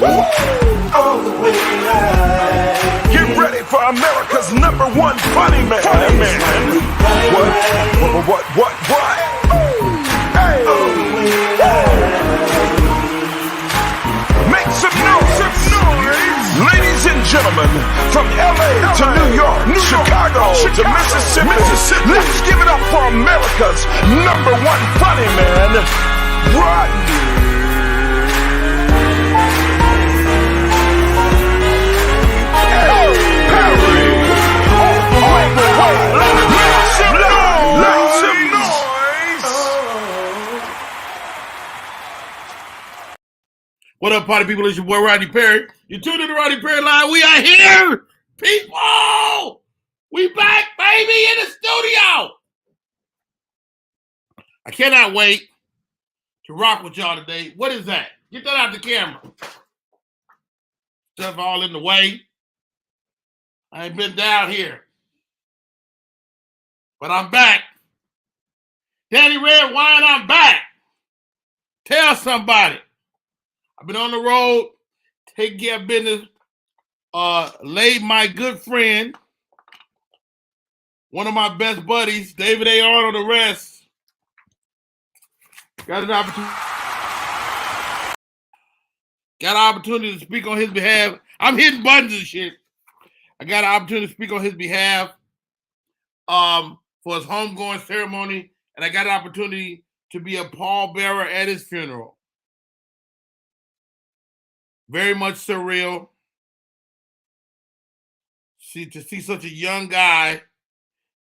All the way high. Get ready for America's #1 funny man. What? Hey. All the way high. Make some noise. Ladies and gentlemen, from LA to New York, Chicago to Mississippi, let's give it up for America's #1 funny man, Rodney. What up, party people? It's your boy, Rodney Perry. You tuned in to Rodney Perry Live. We are here, people. We back, baby, in the studio. I cannot wait to rock with y'all today. What is that? Get that out the camera. Stuff all in the way. I ain't been down here. But I'm back. Danny Red Wine, I'm back. Tell somebody. I've been on the road, taking care of business. Laid my good friend, one of my best buddies, David A Arnold, the rest. Got an opportunity to speak on his behalf. I'm hitting buttons and shit. I got an opportunity to speak on his behalf for his homegoing ceremony, and I got an opportunity to be a pallbearer at his funeral. Very much surreal. To see such a young guy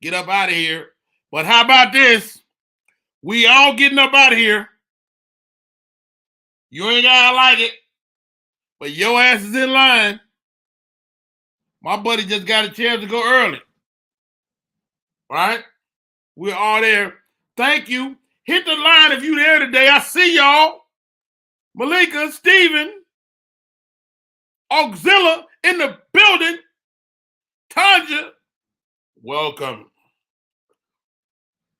get up out of here. But how about this? We all getting up out of here. You ain't gotta like it, but your ass is in line. My buddy just got a chance to go early. All right? We're all there. Thank you. Hit the line if you're there today. I see y'all. Malika, Steven, Auxilla in the building. Tanja, welcome.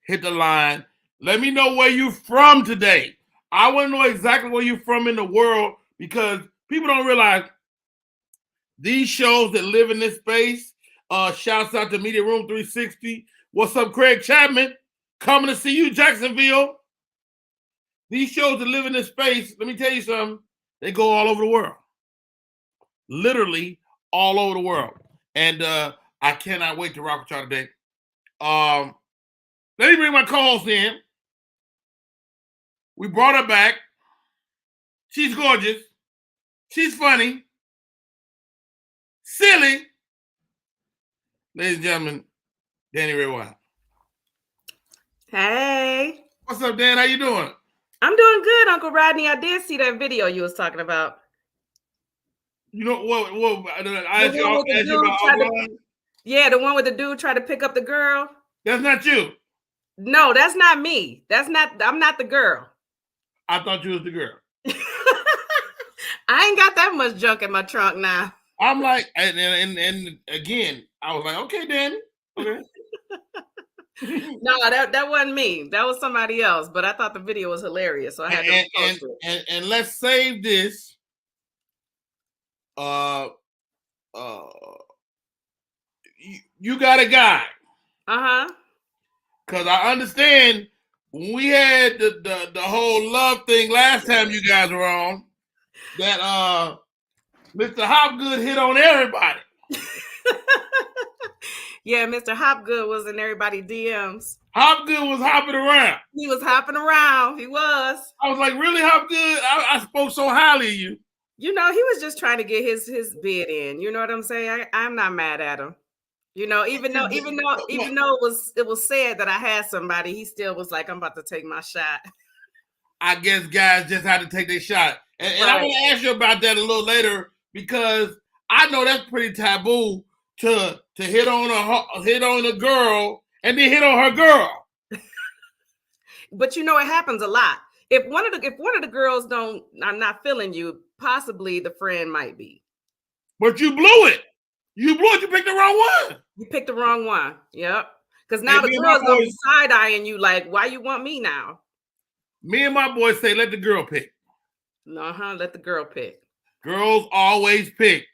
Hit the line. Let me know where you're from today. I want to know exactly where you're from in the world because people don't realize these shows that live in this space. Shouts out to Media Room 360. What's up, Craig Chapman? Coming to see you, Jacksonville. These shows that live in this space, let me tell you something, they go all over the world. Literally all over the world. And I cannot wait to rock with y'all today. Let me bring my co-host in. We brought her back. She's gorgeous. She's funny. Silly. Ladies and gentlemen, Danny Red Wine. Hey. What's up, Dan? How you doing? I'm doing good, Uncle Rodney. I did see that video you was talking about. You know what? I asked you about the one with the dude trying to pick up the girl. That's not you. No, that's not me. I'm not the girl. I thought you was the girl. I ain't got that much junk in my trunk now. I'm like, and again, I was like, okay, Danny. Okay. No, that wasn't me. That was somebody else. But I thought the video was hilarious, so I had to post it. And let's save this. You got a guy. Because I understand when we had the whole love thing last time you guys were on, that Mr. Hopgood hit on everybody. Yeah, Mr. Hopgood was in everybody's DMs. Hopgood was hopping around. He was hopping around. He was. I was like, really, Hopgood? I spoke so highly of you. You know, he was just trying to get his bid in. You know what I'm saying? I'm not mad at him. You know, even though it was said that I had somebody, he still was like, I'm about to take my shot. I guess guys just had to take their shot. And I want to ask you about that a little later because I know that's pretty taboo to hit on a girl and then hit on her girl. But you know, it happens a lot. If one of the girls are not feeling you, possibly the friend might be. But you blew it. You picked the wrong one. You picked the wrong one. Yep. Because now the girl's gonna be side-eyeing you like, why you want me now? Me and my boys say, let the girl pick. Let the girl pick. Girls always pick.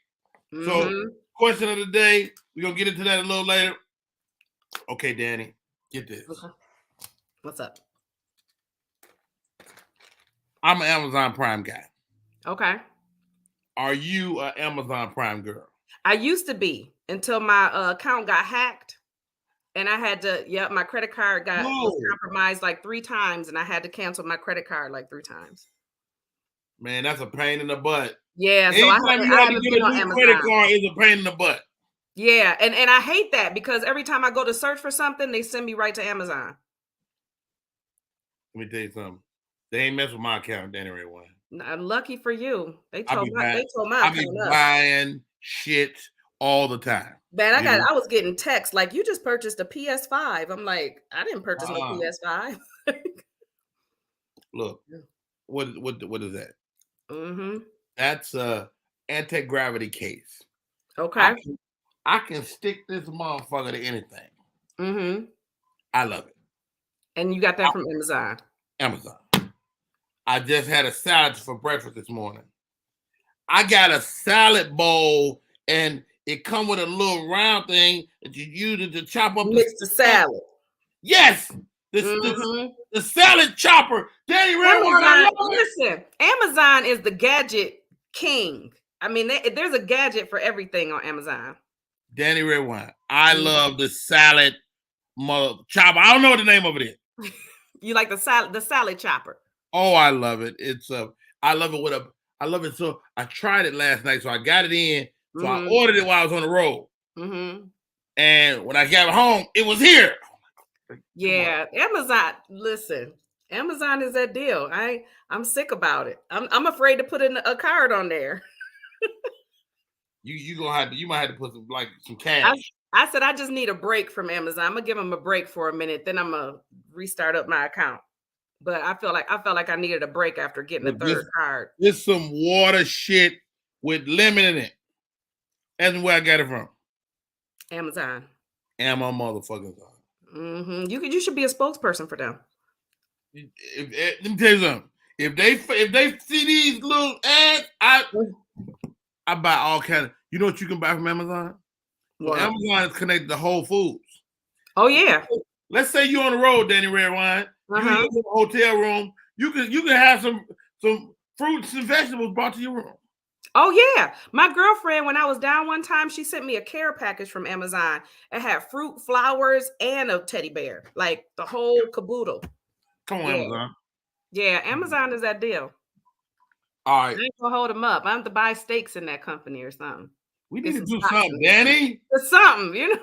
Mm-hmm. So, question of the day, we're going to get into that a little later. Okay, Danny, get this. Okay. What's up? I'm an Amazon Prime guy. Okay. Are you an Amazon Prime girl? I used to be until my account got hacked. And I had to, my credit card was compromised like 3 times, and I had to cancel my credit card like 3 times. Man, that's a pain in the butt. Yeah, so anytime you have to get a new credit card is a pain in the butt. Yeah, and I hate that because every time I go to search for something, they send me right to Amazon. Let me tell you something. They ain't mess with my account, Danny Red Wine. Lucky for you. They told my I be buying shit all the time. Man, I was getting texts like, you just purchased a PS5. I'm like, I didn't purchase no PS5. Look, what is that? Mm-hmm. That's a anti-gravity case. Okay. I can stick this motherfucker to anything. Mm-hmm. I love it. And you got that from Amazon? Amazon. I just had a salad for breakfast this morning. I got a salad bowl, and it come with a little round thing that you use to chop up the salad. Yes, the salad chopper. Danny Red. Listen, Amazon is the gadget king. I mean, there's a gadget for everything on Amazon. Danny Red Wine. I love the salad chopper. I don't know what the name of it is. You like the salad chopper? Oh, I love it. It's I love it I love it. So I tried it last night, so I got it in. So I ordered it while I was on the road. Mm-hmm. And when I got home, it was here. Yeah, Amazon. Listen, Amazon is that deal. I'm sick about it. I'm afraid to put in a card on there. You might have to put some cash. I said I just need a break from Amazon. I'm gonna give them a break for a minute, then I'm gonna restart up my account. But I felt like I needed a break after getting a third card. It's some water shit with lemon in it. That's where I got it from. Amazon. Amazon motherfuckers. Mm-hmm. You should be a spokesperson for them. Let me tell you something. If they see these little ads, I buy all kinds of. You know what you can buy from Amazon? Well, Amazon is connected to Whole Foods. Oh yeah. Let's say you're on the road, Danny Red Wine. You're in a hotel room. You can have some fruits and vegetables brought to your room. Oh yeah. My girlfriend, when I was down one time, she sent me a care package from Amazon. It had fruit, flowers, and a teddy bear. Like the whole caboodle. Come on, Amazon. Yeah, Amazon is that deal. All right. I ain't gonna hold them up. I have to buy steaks in that company or something. We need to do something, Danny. It's something, you know.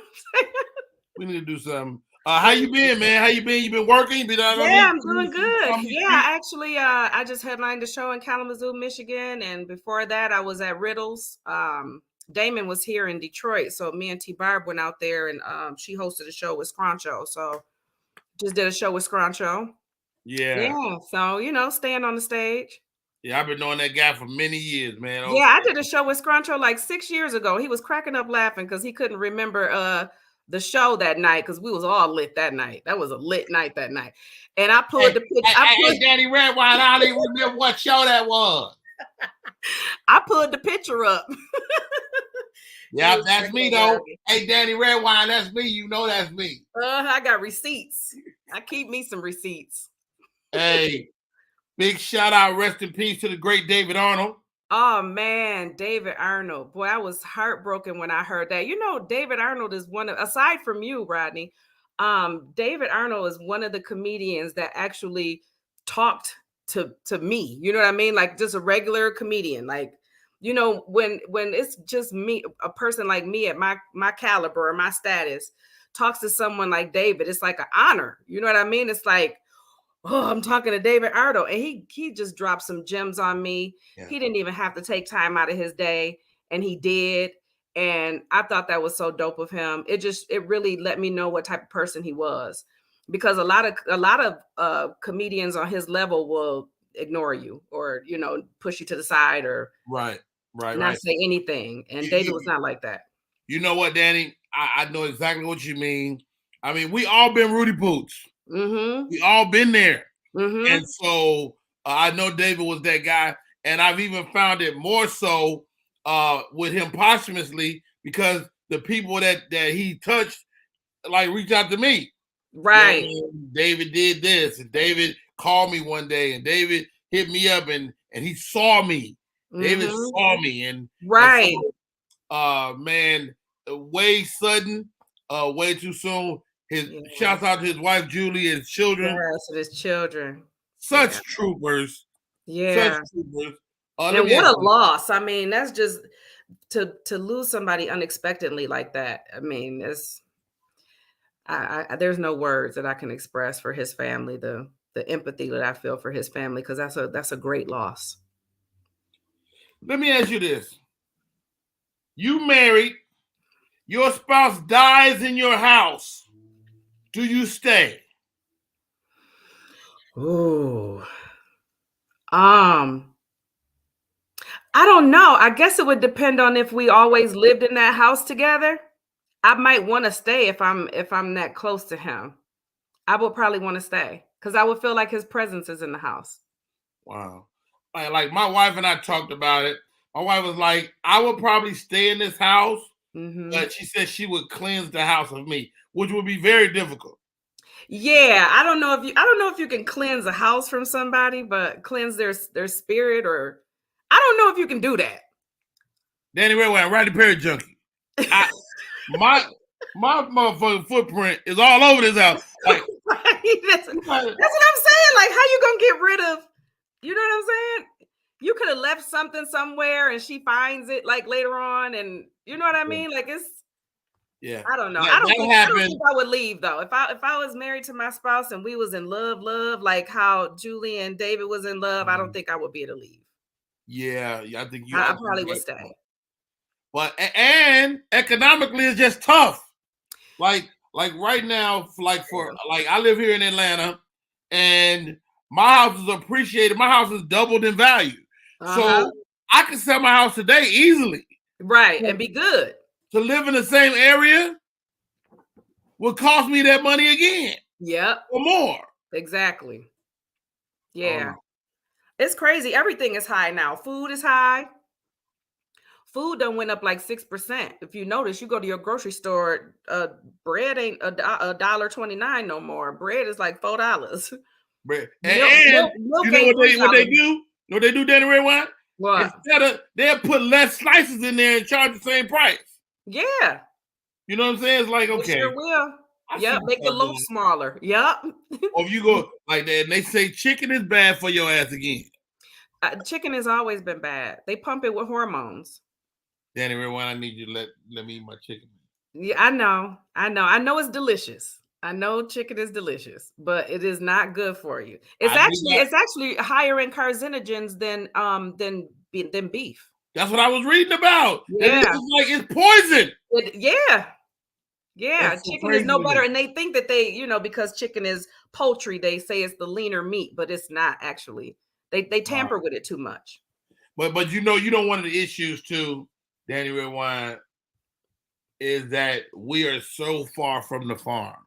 We need to do something. How you been, man? How you been? You been working? I'm doing good. Yeah, actually, I just headlined a show in Kalamazoo, Michigan, and before that, I was at Riddles. Damon was here in Detroit, so me and T Barb went out there, and she hosted a show with Scroncho. So just did a show with Scroncho. Yeah. So staying on the stage. Yeah, I've been knowing that guy for many years, man. Okay. Yeah, I did a show with Scroncho like 6 years ago. He was cracking up laughing because he couldn't remember the show that night because we was all lit that night. That was a lit night that night. And I pulled the picture. Hey, Danny Red Wine, I don't even remember what show that was. I pulled the picture up. Yeah, that's me though. Hey, Danny Red Wine, that's me. You know that's me. I got receipts. I keep me some receipts. Hey, big shout out, rest in peace to the great David Arnold. Oh man, David Arnold. Boy, I was heartbroken when I heard that. David Arnold is aside from you, Rodney, David Arnold is one of the comedians that actually talked to me. You know what I mean? Like just a regular comedian. Like, when it's just me, a person like me at my caliber or my status talks to someone like David, it's like an honor. You know what I mean? It's like, oh, I'm talking to David Arnold, and he just dropped some gems on me. Yeah. He didn't even have to take time out of his day, and he did. And I thought that was so dope of him. It really let me know what type of person he was, because a lot of comedians on his level will ignore you or push you to the side or not say anything. And David was not like that. You know what, Danny? I know exactly what you mean. I mean, we all been Rudy Poots. Mm-hmm. We all been there. Mm-hmm. And so I know David was that guy. and I've even found it more so with him posthumously because the people that he touched like reached out to me. Right. You know, David did this, and David called me one day, and David hit me up, and he saw me. David saw me, and right. And so, man, way sudden, way too soon. His shouts out to his wife Julie and his children. Yes, his children. Such troopers. Yeah. Such troopers. And what a loss. I mean, that's just to lose somebody unexpectedly like that. I mean, it's there's no words that I can express for his family, the empathy that I feel for his family, because that's a great loss. Let me ask you this. You married, your spouse dies in your house. Do you stay? Ooh. I don't know. I guess it would depend on if we always lived in that house together. I might want to stay if I'm that close to him. I would probably want to stay because I would feel like his presence is in the house. Wow. Like my wife and I talked about it. My wife was like, I would probably stay in this house, but she said she would cleanse the house of me, which would be very difficult. Yeah, I don't know if you can cleanse a house from somebody, but cleanse their spirit, or I don't know if you can do that. Danny Ray, Rodney Perry junkie. My motherfucking footprint is all over this house. Like, that's what I'm saying. Like, how you gonna get rid of? You know what I'm saying? You could have left something somewhere, and she finds it like later on, and you know what I mean. Like it's. Yeah, I don't know. I don't think I would leave though. If I was married to my spouse and we was in love, like how Julie and David was in love, I don't think I would be able to leave. Yeah, I think you. I probably would stay. But and economically, it's just tough. Like right now, I live here in Atlanta, and my house is appreciated. My house is doubled in value, so I can sell my house today easily. Right, and be good. To live in the same area would cost me that money again. Yep. Or more. Exactly. Yeah. It's crazy. Everything is high now. Food is high. Food done went up like 6%. If you notice, you go to your grocery store, bread ain't $1.29 no more. Bread is like $4. Bread. And milk you know what they do? You know what they do, Danny Ray Wine? What? They'll put less slices in there and charge the same price. Yeah. You know what I'm saying? It's like, okay. They sure will. Yep, make the loaf smaller. Yep. Or if you go like that and they say chicken is bad for your ass again. Chicken has always been bad. They pump it with hormones. Danny Ray Wine, I need you to let me eat my chicken. Yeah, I know it's delicious. I know chicken is delicious, but it is not good for you. It's actually higher in carcinogens than beef. That's what I was reading about. Yeah, it's poison. Yeah, chicken is no better, and they think that because chicken is poultry, they say it's the leaner meat, but it's not actually. They tamper with it too much. But one of the issues too, Danny Red Wine, is that we are so far from the farm.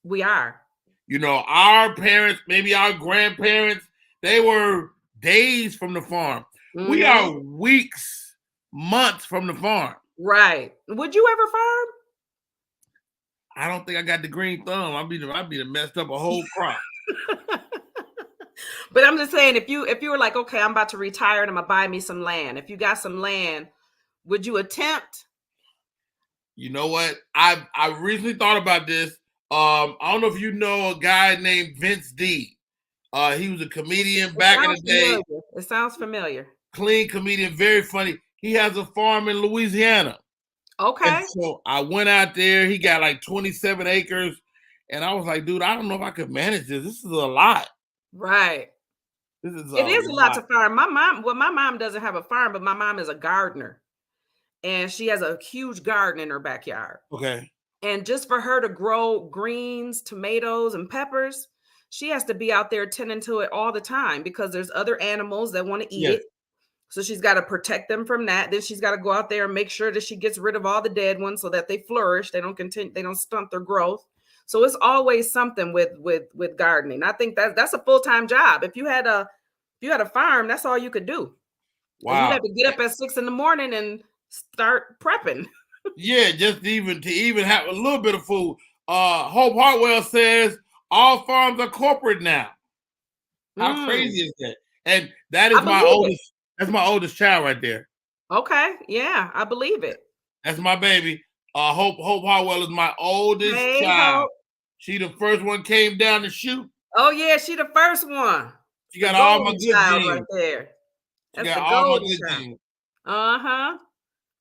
We are. Our parents, maybe our grandparents, they were days from the farm. Mm-hmm. We are weeks, months from the farm. Right. Would you ever farm? I don't think I got the green thumb. I'd be messed up a whole crop. But I'm just saying, if you were like, okay, I'm about to retire and I'm gonna buy me some land. If you got some land, would you attempt? You know what? I recently thought about this. I don't know if you know a guy named Vince D. He was a comedian back in the day. It sounds familiar. Clean comedian, very funny. He has a farm in Louisiana. Okay. And so I went out there. He got like 27 acres. And I was like, dude, I don't know if I could manage this. This is a lot. Right. It is a lot to farm. My mom doesn't have a farm, but my mom is a gardener. And she has a huge garden in her backyard. Okay. And just for her to grow greens, tomatoes, and peppers, she has to be out there tending to it all the time because there's other animals that want to eat it. So she's got to protect them from that. Then she's got to go out there and make sure that she gets rid of all the dead ones so that they flourish. They don't stunt their growth. So it's always something with gardening. I think that's a full-time job. If you had a farm, that's all you could do. You Wow. have to get up at 6 a.m. and start prepping. Yeah, just to even have a little bit of food. Hope Hartwell says all farms are corporate now. How crazy is that? And that is my oldest. That's my oldest child right there. Okay, yeah, I believe it. That's my baby. Hope Hartwell is my oldest child. Hope. She the first one came down to shoot. Oh yeah, she the first one. She got all my good genes right there. She got all my good genes. Uh-huh.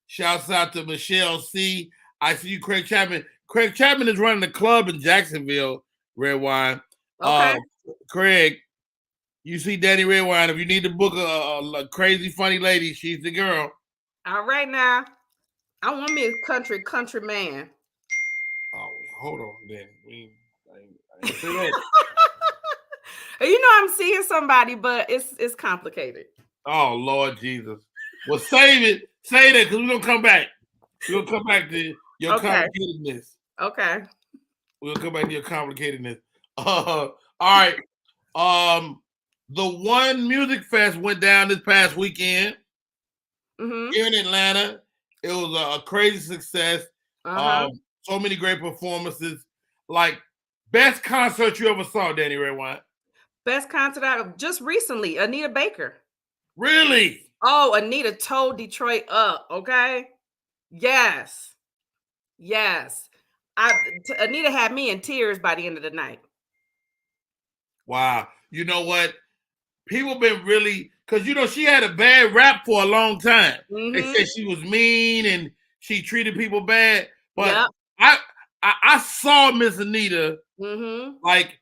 Shouts out to Michelle C. I see you, Craig Chapman. Craig Chapman is running a club in Jacksonville, Red Wine. Okay. Craig, you see Danny Red Wine. If you need to book a crazy, funny lady, she's the girl. All right now. I want me a country man. Oh, hold on, Danny. I ain't say that. You know I'm seeing somebody, but it's complicated. Oh, Lord Jesus. Well, save it. Say that because we're going to come back. We'll come back to your complicatedness. Okay. We'll come back to your complicatedness. All right. The One Music Fest went down this past weekend here in Atlanta. It was a crazy success. So many great performances. Like, best concert you ever saw, Danny Red Wine? Best concert out just recently, Anita Baker. Really? Oh, Anita tore Detroit up, okay? Yes. Anita had me in tears by the end of the night. Wow. You know what? People been really, because she had a bad rap for a long time. They said she was mean and she treated people bad. But I saw Miss Anita like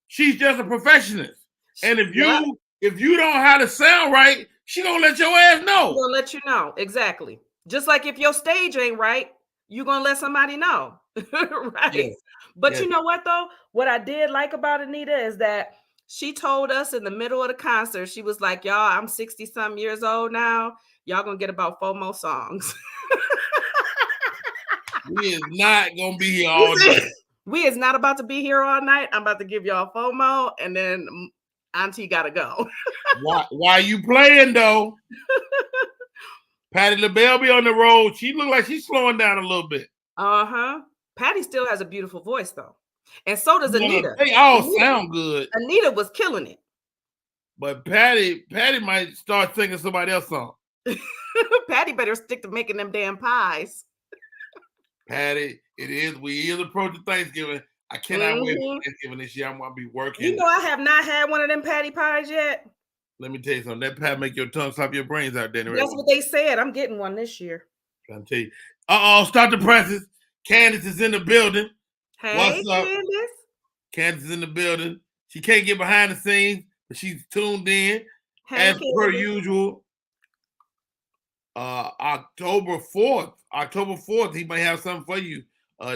she's just a perfectionist. And if you don't have the sound right, she gonna let your ass know. She's gonna let you know. Exactly. Just like if your stage ain't right, you're gonna let somebody know. Right. Yes. But you know what though? What I did like about Anita is that she told us in the middle of the concert, she was like, y'all, I'm 60-something years old now. Y'all gonna get about 4 more songs. We is not gonna be here all night. We is not about to be here all night. I'm about to give y'all FOMO, and then Auntie gotta go. Why you playing though? Patti LaBelle be on the road. She look like she's slowing down a little bit. Patti still has a beautiful voice though, and so does Anita. They all sound good. Anita was killing it, but Patti might start singing somebody else's song. Patti better stick to making them damn pies. Patti, we is approaching Thanksgiving. I cannot wait for Thanksgiving this year. I'm gonna be working. You know, I have not had one of them Patti pies yet. Let me tell you something. That pie make your tongue slap your brains out there. That's what they said. I'm getting one this year. I'm tell you. Start the presses. Candace is in the building. Hey, what's up? Candace. Candace is in the building. She can't get behind the scenes, but she's tuned in as per usual. October 4th, he might have something for you,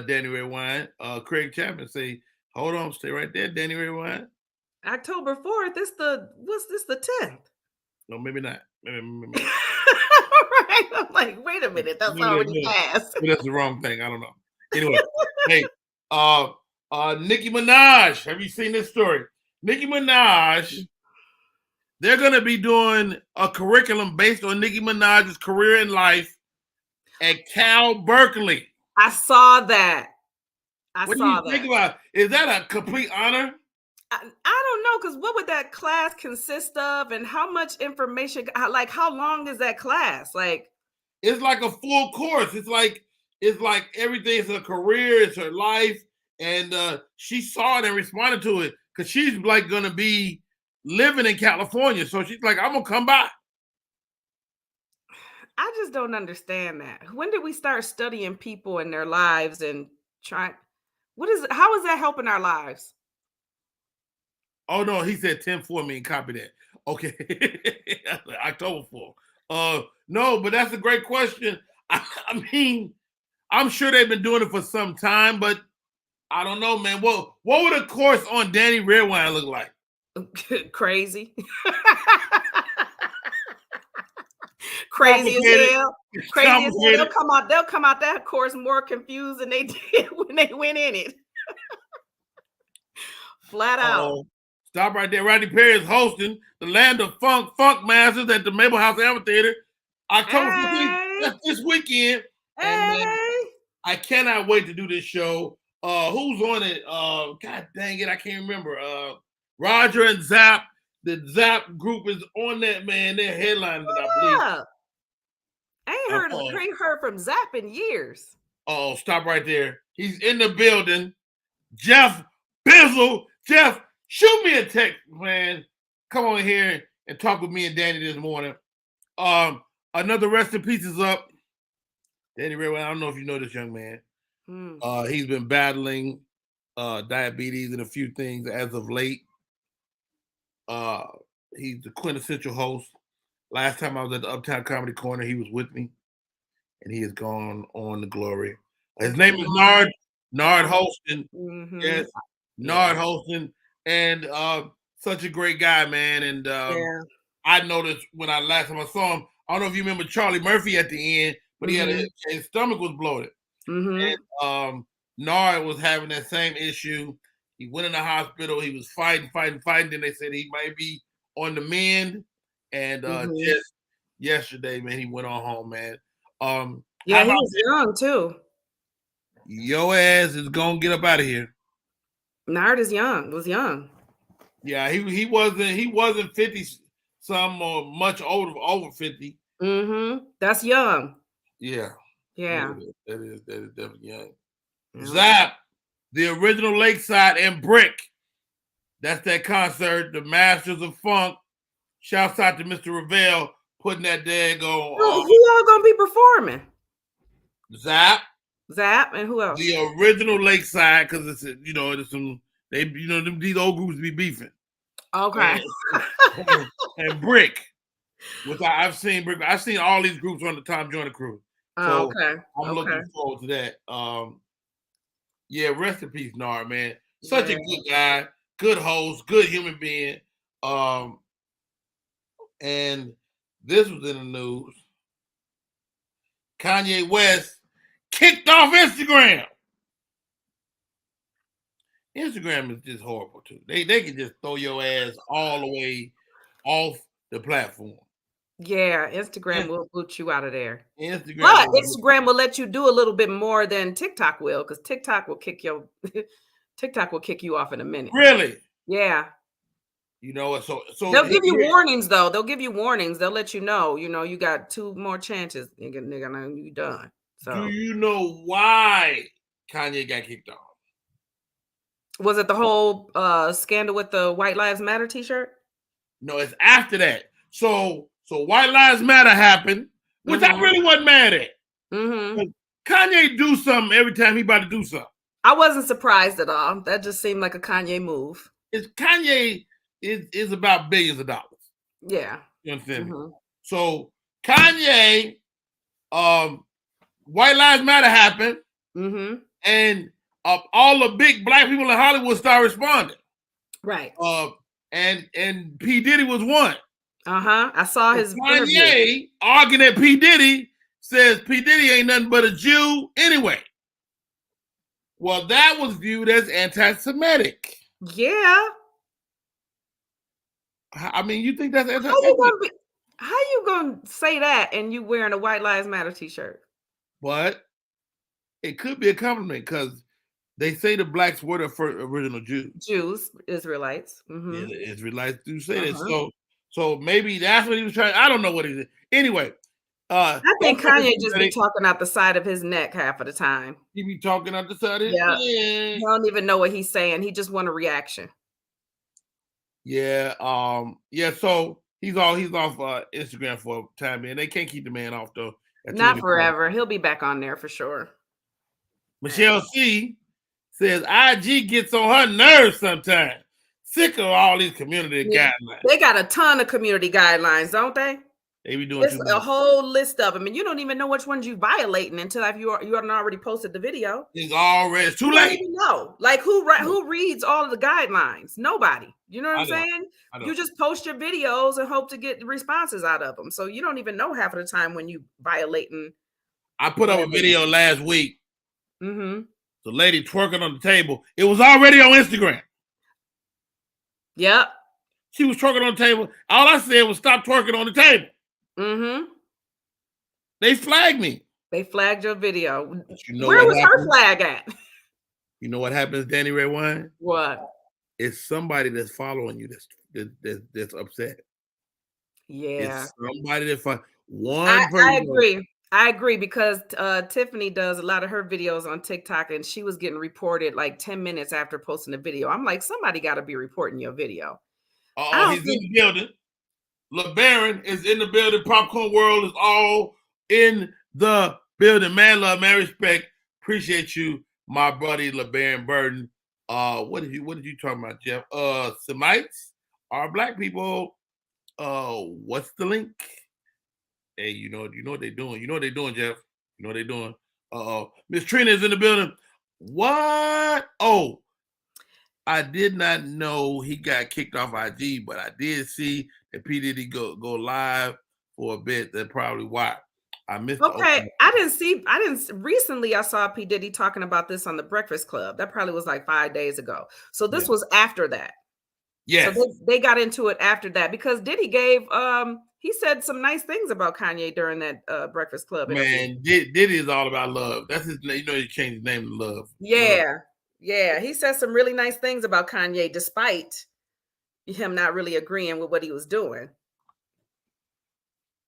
Danny Red Wine. Craig Chapman say, hold on, stay right there, Danny Red Wine. October 4th, what's this, the 10th? No, maybe not. Maybe. Right? I'm like, wait a minute, that's already passed. That's the wrong thing. I don't know. Anyway, hey, Nicki Minaj. Have you seen this story? Nicki Minaj, they're going to be doing a curriculum based on Nicki Minaj's career in life at Cal Berkeley. I saw that. What do you think about? Is that a complete honor? I don't know, because what would that class consist of, and how much information? Like, how long is that class? Like, it's like a full course. It's like everything. It's her career. It's her life, and she saw it and responded to it because she's like going to be living in California. So she's like, I'm gonna come by. I just don't understand that. When did we start studying people and their lives and trying? How is that helping our lives? Oh no, he said 10-4 mean copy that. Okay. October 4th. No, but that's a great question. I mean, I'm sure they've been doing it for some time, but I don't know, man. What would a course on Danny Red Wine look like? Crazy. Crazy as hell. Crazy as hell. They'll come out that course more confused than they did when they went in it. Flat out. Stop right there. Rodney Perry is hosting the Land of Funk Masters at the Maple House Amphitheater, October 15th. That's this weekend. And man, I cannot wait to do this show. Who's on it? God dang it, I can't remember. Roger and Zap. The Zap group is on that, man. They're headlining it, I believe. I ain't heard from Zap in years. Oh, stop right there. He's in the building. Jeff Bizzle. Jeff, shoot me a text, man. Come on here and talk with me and Danny this morning. Another rest in peace is up. Danny Redway, I don't know if you know this young man. He's been battling diabetes and a few things as of late. He's the quintessential host. Last time I was at the Uptown Comedy Corner, he was with me, and he has gone on to glory. His name is Nard Holston. Mm-hmm. Yes, Nard Holston, and such a great guy, man. And I noticed when last time I saw him, I don't know if you remember Charlie Murphy at the end, but he had his stomach was bloated. And Nard was having that same issue. He went in the hospital. He was fighting. Then they said he might be on the mend. And just yesterday, man, he went on home, man. He was young too. Your ass is gonna get up out of here. Nard was young. Yeah, he wasn't 50 some or much older, over 50. That's young. Yeah. That is definitely young. Yeah. Zap, the original Lakeside and Brick. That's that concert, the Masters of Funk. Shouts out to Mr. Ravel putting that daggone. Who all gonna be performing? Zap, and who else? The original Lakeside, because it's there's some these old groups be beefing. Okay. And Brick, which I've seen Brick. I've seen all these groups on the Tom Joyner crew. So I'm looking forward to that. Rest in peace, Nard, man. Such a good guy, good host, good human being. And this was in the news. Kanye West kicked off Instagram. Instagram is just horrible too. They can just throw your ass all the way off the platform. Yeah, Instagram will boot you out of there. Instagram will let you do a little bit more than TikTok will, because TikTok will kick you off in a minute. Really? Yeah. You know what? So they'll give you warnings, though. They'll give you warnings. They'll let you know. You got 2 more chances. Nigga, you done. So do you know why Kanye got kicked off? Was it the whole scandal with the White Lives Matter T-shirt? No, it's after that. So White Lives Matter happened, which I really wasn't mad at. Kanye do something every time he about to do something. I wasn't surprised at all. That just seemed like a Kanye move. Kanye is about billions of dollars. Yeah. You understand me? So Kanye, White Lives Matter happened, and all the big black people in Hollywood started responding. Right. And P. Diddy was one. I saw his interview. Kanye arguing at P. Diddy says P. Diddy ain't nothing but a Jew anyway. Well, that was viewed as anti-Semitic. Yeah. I mean, you think that's anti-Semitic? How you gonna say that and you wearing a White Lives Matter T-shirt? But it could be a compliment because they say the blacks were the first original Jews. Israelites. Yeah, the Israelites do say that. So maybe that's what he was trying. I don't know what he did. Anyway. I think Kanye just be talking out the side of his neck half of the time. He be talking out the side of his neck. He don't even know what he's saying. He just want a reaction. Yeah. So he's off Instagram for a time being. They can't keep the man off though. Not forever. He'll be back on there for sure. Michelle C says IG gets on her nerves sometimes. Sick of all these community guidelines. They got a ton of community guidelines, don't they? They be doing a whole list of them, and you don't even know which ones you violating until you already posted the video. It's too late. You don't even know. Like who reads all of the guidelines? Nobody. You know what I'm saying? You just post your videos and hope to get responses out of them. So you don't even know half of the time when you violating. I put up a video last week. The lady twerking on the table. It was already on Instagram. Yep. She was twerking on the table. All I said was stop twerking on the table. Mm-hmm. They flagged me. They flagged your video. You know Where was happened? her flag at? You know what happens, Danny Red Wine? What? It's somebody that's following you that's upset. Yeah. It's somebody that I agree because Tiffany does a lot of her videos on TikTok, and she was getting reported like 10 minutes after posting the video. I'm like, somebody got to be reporting your video. He's in the building. LeBaron is in the building. Popcorn World is all in the building. Man, love, man, respect. Appreciate you, my buddy LeBaron Burton. What did you talking about, Jeff? Semites are black people. What's the link? Hey, you know what they're doing. You know what they're doing, Jeff. You know what they're doing. Miss Trina is in the building. What? Oh, I did not know he got kicked off IG, but I did see that P. Diddy go live for a bit. That's probably why. I missed. Okay, recently I saw P. Diddy talking about this on the Breakfast Club. That probably was like 5 days ago. So this was after that. Yes. So they got into it after that because Diddy gave he said some nice things about Kanye during that Breakfast Club interview. Man, Diddy is all about love. That's his name. You know, he changed his name to Love. Yeah. Love. Yeah. He said some really nice things about Kanye, despite him not really agreeing with what he was doing.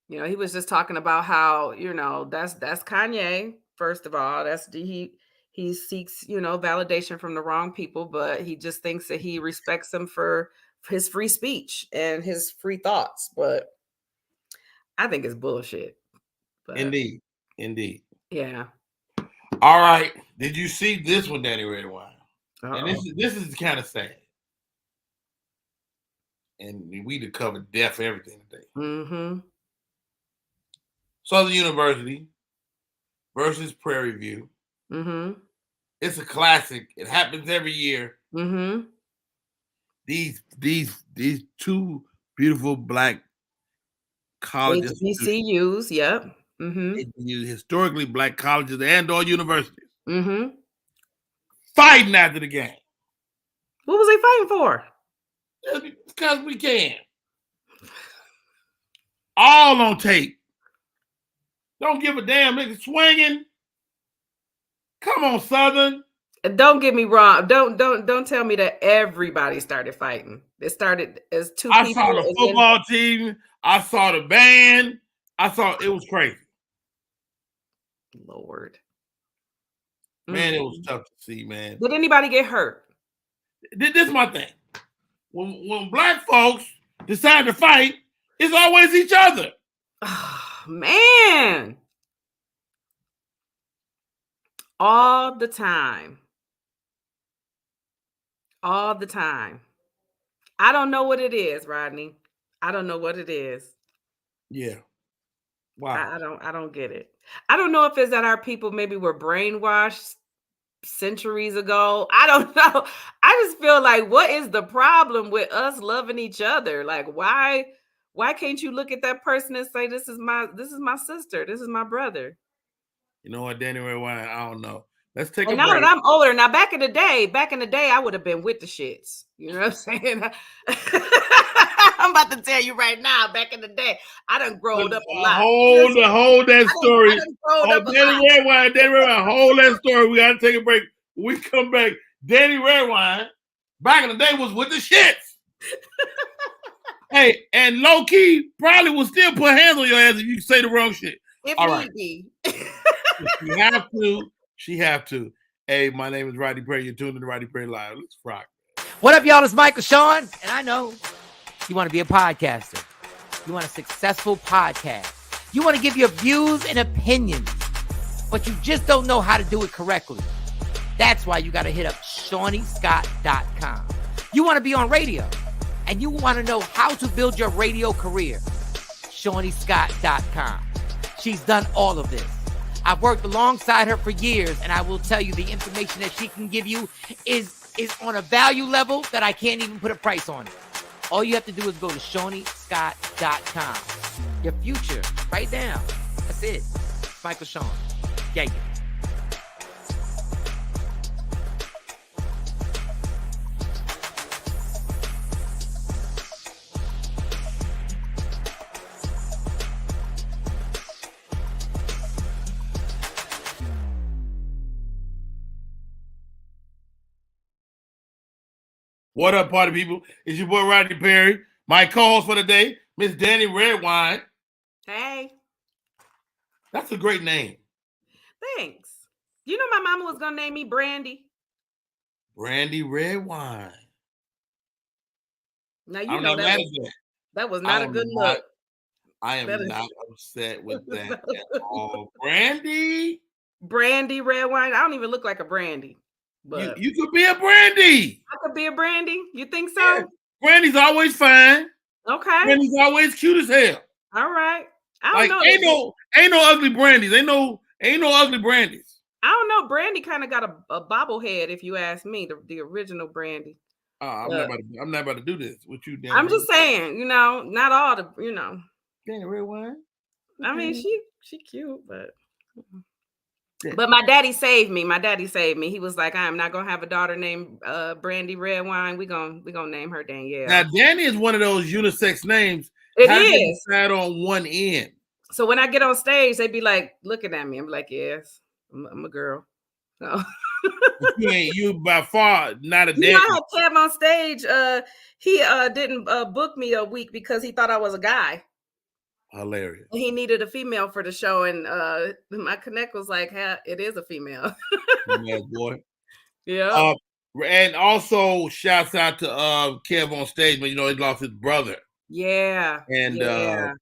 You know, he was just talking about how, you know, that's Kanye. First of all, he seeks, you know, validation from the wrong people, but he just thinks that he respects them for his free speech and his free thoughts. But I think it's bullshit. But, Indeed. Yeah. All right. Did you see this one, Danny Red Wine? Uh-oh. And this is kind of sad. And we'd have covered death everything today. Mm-hmm. Southern University versus Prairie View. Mm-hmm. It's a classic. It happens every year. Mm-hmm. These two beautiful black colleges. HBCUs, yep. Mm-hmm. Historically black colleges and or universities. Mm-hmm. Fighting after the game. What was they fighting for? Because we can. All on tape. Don't give a damn, nigga swinging. Come on, Southern. Don't get me wrong. Don't tell me that everybody started fighting. It started as two people. I saw the football team. I saw the band. It was crazy. Lord. Man, it was tough to see, man. Did anybody get hurt? This is my thing. When black folks decide to fight, it's always each other. Oh, man. All the time. All the time. I don't know what it is, Rodney. I don't know what it is. Yeah. Wow. I don't get it. I don't know if it's that our people maybe were brainwashed centuries ago. I don't know. I just feel like, what is the problem with us loving each other? Like, why can't you look at that person and say, this is my sister, this is my brother? You know what, Danny Red Wine? I don't know. Let's take and a break. now that I'm older, now back in the day, I would have been with the shits. You know what I'm saying? I'm about to tell you right now, back in the day, I done growed up a lot. Hold that story. Danny Red Wine, hold that story. We got to take a break. When we come back, Danny Red Wine, back in the day, was with the shits. Hey, and low key, probably will still put hands on your ass if you say the wrong shit. If all need right. be. She have to. Hey, my name is Rodney Perry. You're tuned in to Rodney Perry Live. Let's rock. What up, y'all? It's Michael Sean, and I know you want to be a podcaster. You want a successful podcast. You want to give your views and opinions, but you just don't know how to do it correctly. That's why you got to hit up ShawneeScott.com. You want to be on radio, and you want to know how to build your radio career. ShawneeScott.com. She's done all of this. I've worked alongside her for years, and I will tell you the information that she can give you is on a value level that I can't even put a price on it. All you have to do is go to ShawneeScott.com. Your future, right now. That's it. Michael Sean. Yeah. What up, party people? It's your boy Rodney Perry. My co-host for the day, Miss Danny Redwine. Hey, That's a great name. thanks. You know my mama was gonna name me Brandy. Brandy Redwine. Now I'm you know not mad at that that. that was not a good look. I am That is- not upset with that at all. Brandy, Brandy red wine. I don't even look like a Brandy, but you could be a Brandy. I could be a Brandy. You think so? Yeah. Brandy's always fine. Okay. Brandy's always cute as hell. All right. I don't Like know. ain't no ugly Brandies. Ain't no ugly Brandies. I don't know. Brandy kind of got a bobblehead, if you ask me, the original Brandy. I'm not about to do this with you, Danny. I'm just saying, you know, not all the, you know. Danny Redwine. I mean, she cute, but my daddy saved me. My daddy saved me. He was like, I am not gonna have a daughter named Brandy Redwine. We gonna name her Danielle. Now, Danny is one of those unisex names. It is. Sat on one end. So when I get on stage, they be like looking at me. I'm like, yes, I'm a girl. So you by far not a Danny. dancer. I had Kev on stage. He didn't book me a week because he thought I was a guy. Hilarious. He needed a female for the show, and my connect was like, it is a female. Yeah, boy. Yeah. And also shouts out to Kev on stage, but you know he lost his brother. Yeah. And the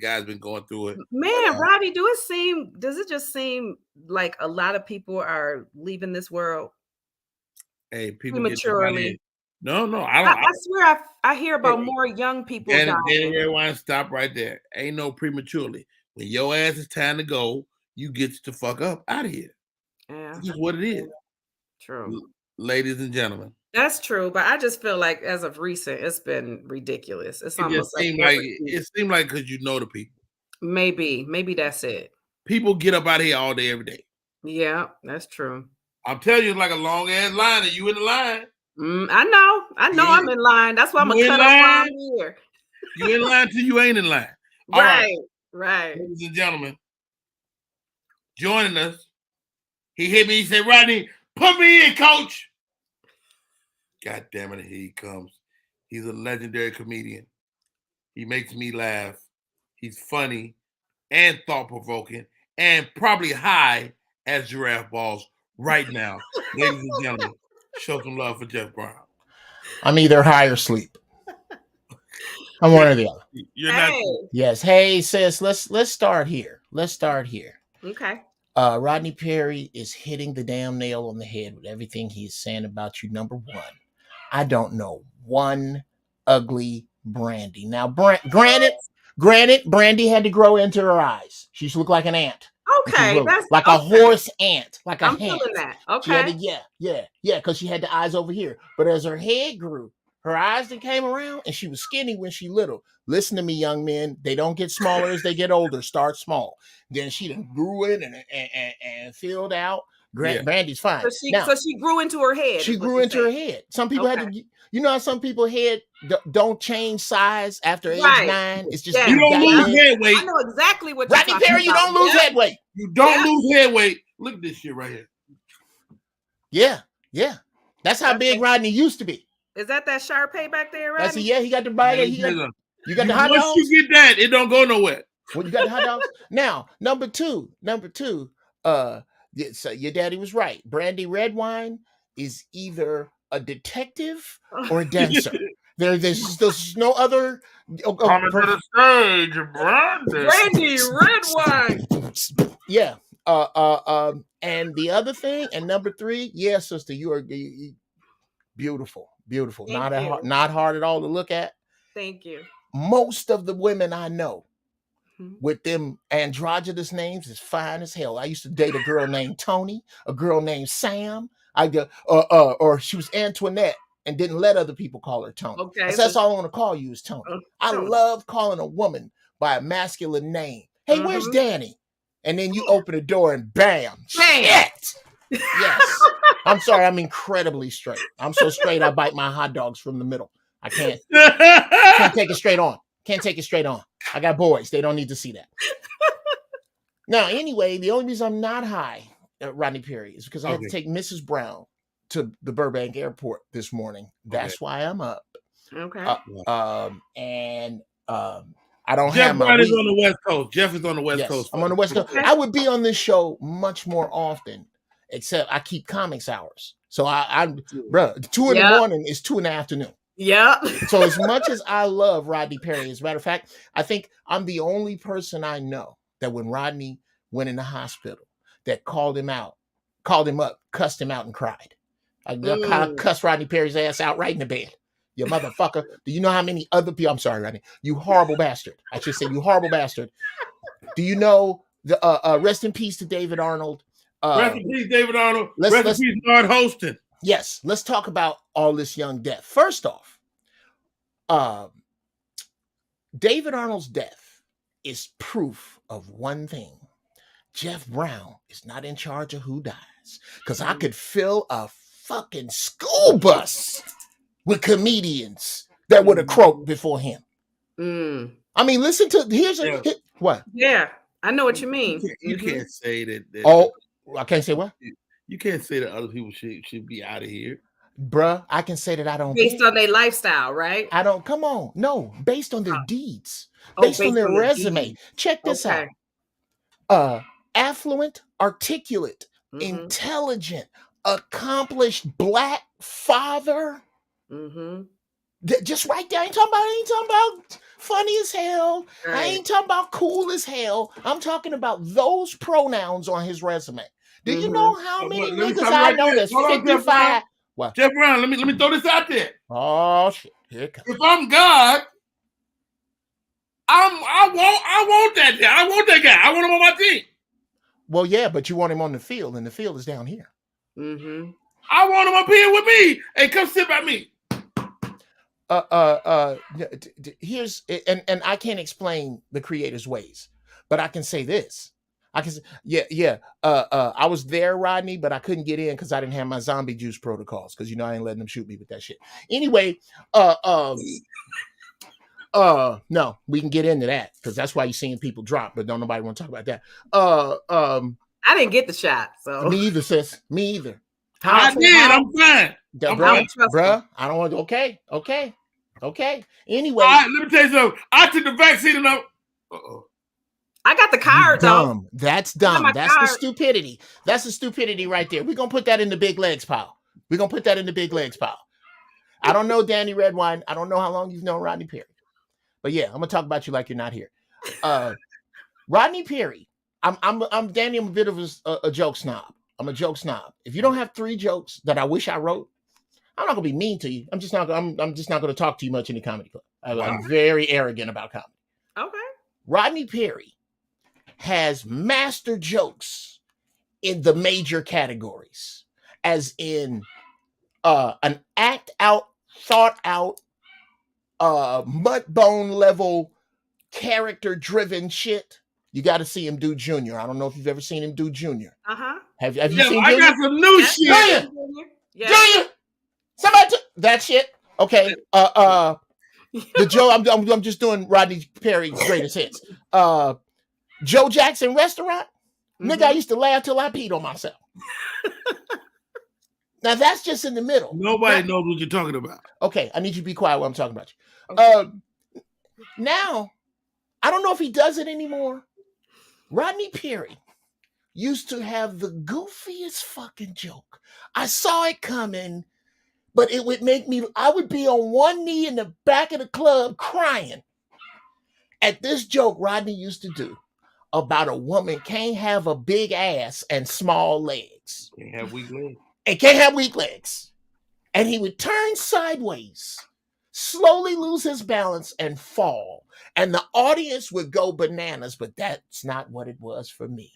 guy's been going through it. Man, Rodney, does it just seem like a lot of people are leaving this world? Hey, people prematurely. No, I don't. I swear I hear about more young people dying. Danny Redwine, stop right there. Ain't no prematurely. When your ass is time to go, you get the fuck up out of here. Yeah. This is what it is. True. Ladies and gentlemen. That's true, but I just feel like as of recent, it's been ridiculous. It's almost it seemed like because you know the people. Maybe that's it. People get up out of here all day, every day. Yeah, that's true. I'm telling you, it's like a long ass line, and you in the line. I know. I'm in line. That's why I'm gonna cut off while I'm here. You in line till you ain't in line. Right. Ladies and gentlemen, joining us, he hit me. He said, "Rodney, put me in, coach." God damn it, here he comes. He's a legendary comedian. He makes me laugh. He's funny and thought-provoking and probably high as giraffe balls right now. Ladies and gentlemen, show some love for Jeff Brown. I'm either high or asleep. I'm one or the other. You're not. Yes. Hey, sis, let's start here. Okay. Rodney Perry is hitting the damn nail on the head with everything he's saying about you. Number one, I don't know one ugly Brandy. Now, granted, Brandy had to grow into her eyes. She looked like an ant. Okay, that's like a horse ant, like a I'm hand. feeling that. Okay. Because she had the eyes over here. But as her head grew, her eyes then came around, and she was skinny when she little. Listen to me, young men. They don't get smaller as they get older. Start small. Then she done grew in and filled out. Brandy's fine. So she grew into her head. She grew into her head. Some people had to. You know how some people head don't change size after age 9. It's just you don't lose head weight. I know exactly what you're Rodney talking Perry. about. You don't lose head weight. You don't lose head weight. Look at this shit right here. Yeah. That's how big Rodney used to be. Is that Sharpay back there, Rodney? He got the bite. You got the hot dogs. Once you get that, it don't go nowhere. Well, you got the hot dogs. Now, number two. So your daddy was right. Brandy Redwine is either a detective or a dancer. There's no other. Coming to the stage, Brandy Redwine. Yeah. And the other thing, and number 3, sister, you are beautiful. Not hard at all to look at. Thank you. Most of the women I know with them androgynous names is fine as hell. I used to date a girl named Tony, a girl named Sam. Or she was Antoinette and didn't let other people call her Tony. Okay, so that's all I want to call you is Tony. I love calling a woman by a masculine name. Hey, where's Danny? And then you open the door and bam. Shit. Yes. I'm sorry. I'm incredibly straight. I'm so straight I bite my hot dogs from the middle. I can't take it straight on. I got boys. They don't need to see that. Now, anyway, the only reason I'm not high at Rodney Perry is because I had to take Mrs. Brown to the Burbank airport this morning. That's why I'm up. Okay. And I don't Jeff have my Brown is weed. on the West Coast. Jeff is on the West Yes, Coast. I'm on the West Coast. Okay. I would be on this show much more often, except I keep comics hours. So bro, 2 in the morning is 2 in the afternoon. Yeah. So as much as I love Rodney Perry, as a matter of fact, I think I'm the only person I know that when Rodney went in the hospital, that called him up, cussed him out, and cried. I cussed Rodney Perry's ass out right in the bed. You motherfucker. Do you know how many other people? I'm sorry, Rodney. You horrible bastard. I should say, you horrible bastard. Do you know the rest in peace to David Arnold? Rest in peace, David Arnold. Rest in peace, Lord Holston. Yes, let's talk about all this young death. First off, David Arnold's death is proof of one thing. Jeff Brown is not in charge of who dies. Because I could fill a fucking school bus with comedians that would have croaked before him. I mean, listen to, what? Yeah, I know what you mean. You can't say that. I can't say what? You can't say that other people should be out of here. Bruh, I can say that I don't. Based on their lifestyle, right? I don't, come on. No, based on their deeds. Based on their resume. Check this out. Affluent, articulate, intelligent, accomplished Black father. Just right there. I ain't talking about funny as hell. Right. I ain't talking about cool as hell. I'm talking about those pronouns on his resume. Do you know how many niggas I know that's 55? What? Jeff Brown, let me throw this out there. Oh shit! Here it comes. If I'm God, I want that guy. I want that guy. I want him on my team. Well, yeah, but you want him on the field, and the field is down here. I want him up here with me. Hey, come sit by me. Here's and I can't explain the creator's ways, but I can say this. I can say, I was there, Rodney, but I couldn't get in because I didn't have my zombie juice protocols, because I ain't letting them shoot me with that shit. Anyway, no, we can get into that because that's why you're seeing people drop, but don't nobody want to talk about that. I didn't get the shot, so me either, sis. Me either. I did. I'm fine. Bruh, I don't want to. Okay. Anyway, all right, let me tell you something. I took the vaccine and I got the card, though. That's dumb. That's the stupidity. That's the stupidity right there. We're going to put that in the big legs pile. I don't know Danny Redwine. I don't know how long you've known Rodney Perry. But yeah, I'm going to talk about you like you're not here. Rodney Perry. I'm Danny. I'm a bit of a joke snob. I'm a joke snob. If you don't have 3 jokes that I wish I wrote, I'm not going to be mean to you. I'm just not going to talk to you much in the comedy club. I'm very arrogant about comedy. Okay. Rodney Perry has master jokes in the major categories, as in an act out, thought out, mud bone level, character driven shit. You got to see him do Junior. I don't know if you've ever seen him do Junior. Have you seen Junior? I got some new shit. Junior. Somebody that shit. Okay. The Joe. I'm just doing Rodney Perry's greatest hits. Joe Jackson restaurant. Nigga, I used to laugh till I peed on myself. Now that's just in the middle. Nobody knows what you're talking about. Okay, I need you to be quiet while I'm talking about you. Okay. Now, I don't know if he does it anymore. Rodney Perry used to have the goofiest fucking joke. I saw it coming, but it would make me, I would be on one knee in the back of the club crying at this joke Rodney used to do about a woman can't have a big ass and small legs. Can't have weak legs. And can't have weak legs. And he would turn sideways, slowly lose his balance and fall. And the audience would go bananas, but that's not what it was for me.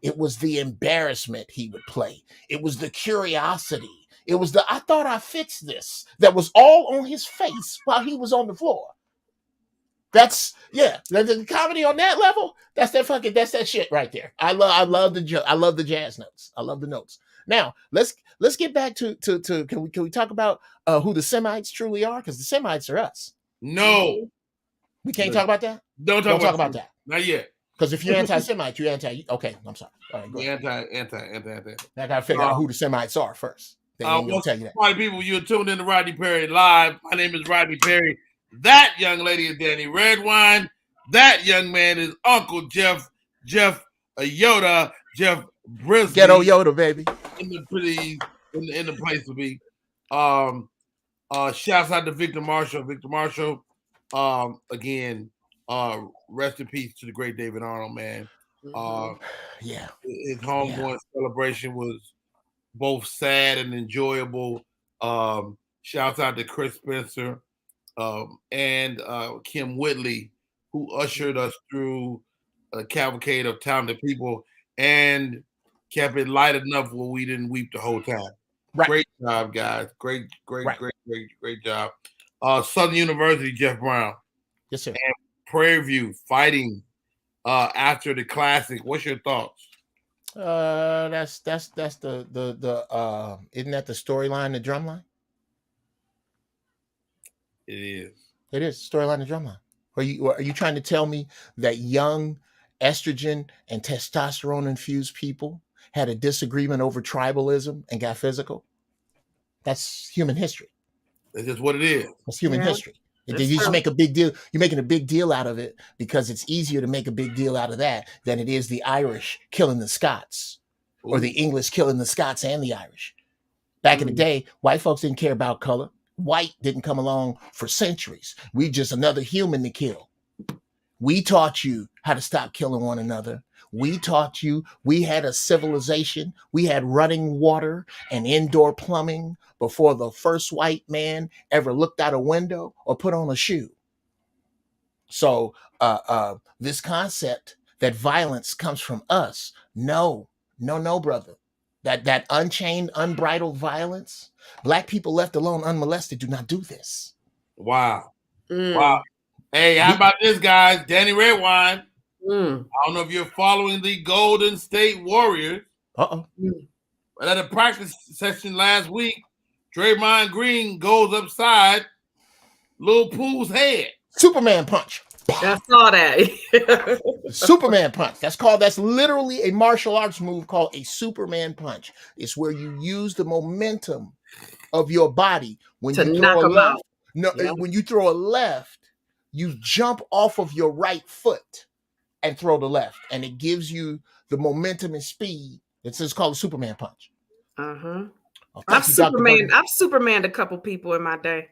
It was the embarrassment he would play. It was the curiosity. It was the, I thought I fixed this, that was all on his face while he was on the floor. That's, yeah, the comedy on that level, that's that shit right there. I love the jazz notes. I love the notes. Now, let's get back to can we talk about who the Semites truly are? Because the Semites are us. No. We can't talk about that? Don't talk about that. Not yet. Because if you're anti-Semite, you're anti. Okay, I'm sorry. All right, go ahead. Anti. I gotta figure out who the Semites are first. They ain't gonna What's tell you that. party people? You're tuned in to Rodney Perry Live. My name is Rodney Perry. That young lady is Danny Redwine. That young man is Uncle Jeff Yoda, Jeff Brisley. Ghetto Yoda, baby. In the place to be. Shouts out to Victor Marshall. Victor Marshall, again, rest in peace to the great David Arnold, man. Yeah. His homegoing celebration was both sad and enjoyable. Shouts out to Chris Spencer and Kim Whitley, who ushered us through a cavalcade of talented people and kept it light enough where we didn't weep the whole time. Right. Great job, guys. Great job. Southern University, Jeff Brown. Yes, sir. And Prairie View fighting after the classic. What's your thoughts? That's the isn't that the storyline, the drumline? It is. It is storyline, the drumline. Are you trying to tell me that young estrogen and testosterone infused people had a disagreement over tribalism and got physical? That's human history. That's just what it is. That's human history. You just make a big deal. You're making a big deal out of it because it's easier to make a big deal out of that than it is the Irish killing the Scots or the English killing the Scots and the Irish. Back in the day, white folks didn't care about color. White didn't come along for centuries. We just another human to kill. We taught you how to stop killing one another. We taught you, we had a civilization. We had running water and indoor plumbing before the first white man ever looked out a window or put on a shoe. So this concept that violence comes from us, no, brother. That unchained, unbridled violence, Black people left alone unmolested do not do this. Wow. Wow. Hey, how about this, guys? Danny Redwine. I don't know if you're following the Golden State Warriors. But at a practice session last week, Draymond Green goes upside Lil Pooh's head. Superman punch. I saw that. Superman punch. That's literally a martial arts move called a Superman punch. It's where you use the momentum of your body when you throw a left. When you throw a left, you jump off of your right foot and throw the left, and it gives you the momentum and speed. It's called a Superman punch. I've Supermaned a couple people in my day.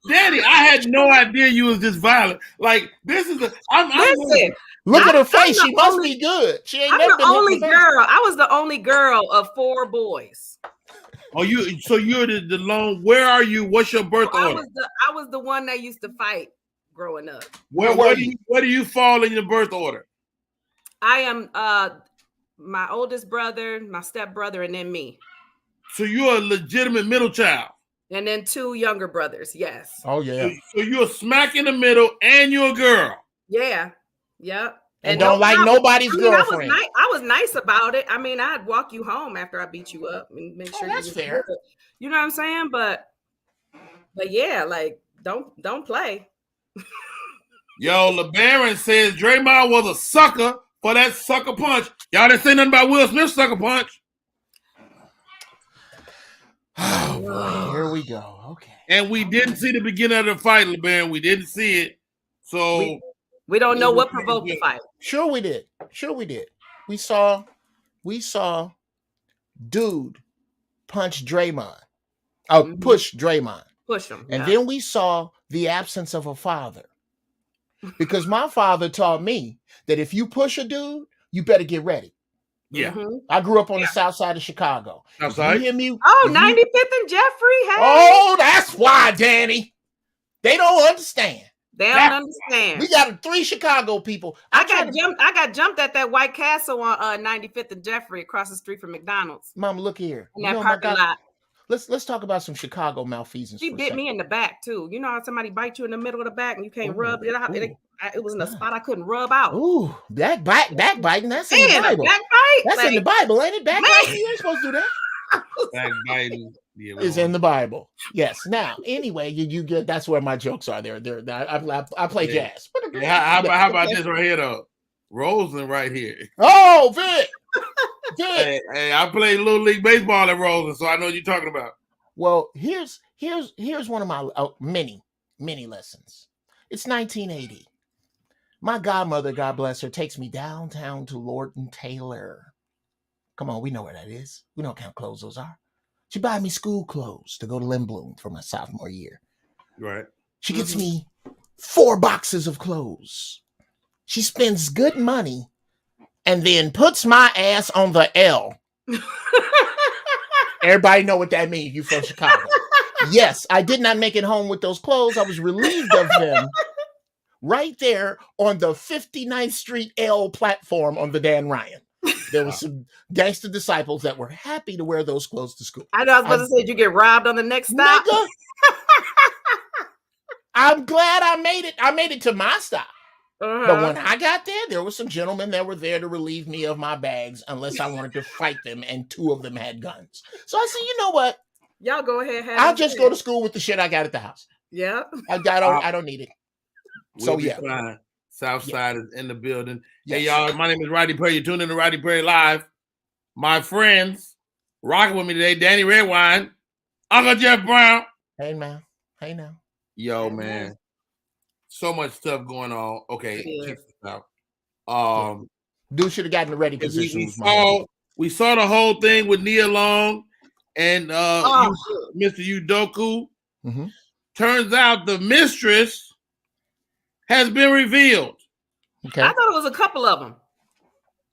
Danny, I had no idea you was this violent. Like, this is look at her face. She must be good. She ain't never been the only girl. I was the only girl of 4 boys. Oh, so you're the lone. Where are you? What's your birth order? I was the one that used to fight growing up. Where do you fall in your birth order? I am my oldest brother, my stepbrother, and then me. So you're a legitimate middle child. And then 2 younger brothers, yes. Oh, yeah. So you're smack in the middle and you're a girl. Yeah. Yep. And don't like nobody's girlfriend. I was nice about it. I mean, I'd walk you home after I beat you up and make sure that's fair. Good. You know what I'm saying? But yeah, like don't play. Yo, LeBaron says Draymond was a sucker for that sucker punch. Y'all didn't say nothing about Will Smith's sucker punch. Oh, boy. Here we go. Okay. And we didn't see the beginning of the fight, LeBaron. We didn't see it. So we don't know what provoked the fight. Sure we did. We saw dude punch Draymond. Push Draymond. Push him. And then we saw the absence of a father. Because my father taught me that if you push a dude, you better get ready. Yeah. I grew up on the south side of Chicago. Outside? You hear me? 95th and Jeffrey. Hey. Oh, that's why, Danny. They don't understand. They don't understand. We got 3 Chicago people. I got jumped at that White Castle on 95th and Jeffrey across the street from McDonald's. Mama, look here. In that parking lot. Let's talk about some Chicago malfeasance. She bit me in the back too. You know how somebody bite you in the middle of the back and you can't rub it out. It was in a spot I couldn't rub out. Ooh, backbiting. That's in the Bible. Backbite? That's in the Bible, ain't it? Backbiting. You ain't supposed to do that. Backbiting. Yeah, is in the Bible. Yes. Now, anyway, you get that's where my jokes are. I play jazz. How about this right here though? Roseland right here. Oh, Vic. Hey, I played Little League Baseball at Rosen, so I know what you're talking about. Well, here's one of my many lessons. It's 1980. My godmother, God bless her, takes me downtown to Lord and Taylor. Come on, we know where that is. We know what kind of clothes those are. She buys me school clothes to go to Lindblom for my sophomore year. Right. She gets me 4 boxes of clothes. She spends good money and then puts my ass on the L. Everybody know what that means. You from Chicago. Yes, I did not make it home with those clothes. I was relieved of them right there on the 59th Street L platform on the Dan Ryan. There were some gangster disciples that were happy to wear those clothes to school. I know I was about to say, did you get robbed on the next stop? Nigga, I'm glad I made it. I made it to my stop. But when I got there were some gentlemen that were there to relieve me of my bags unless I wanted to fight them, and 2 of them had guns. So I said, you know what? Y'all go ahead. I'll just go to school with the shit I got at the house. Yeah. I don't need it. We'll be fine. Southside is in the building. Yes. Hey, y'all, my name is Rodney Perry. You're tuning in to Rodney Perry Live. My friends rocking with me today, Danny Redwine, Uncle Jeff Brown. Hey, man. Hey, now. Yo, man. So much stuff going on. Okay, check this out. Dude should have gotten the ready position. We saw the whole thing with Nia Long and Mr. Udoku. Mm-hmm. Turns out the mistress has been revealed. Okay. I thought it was a couple of them.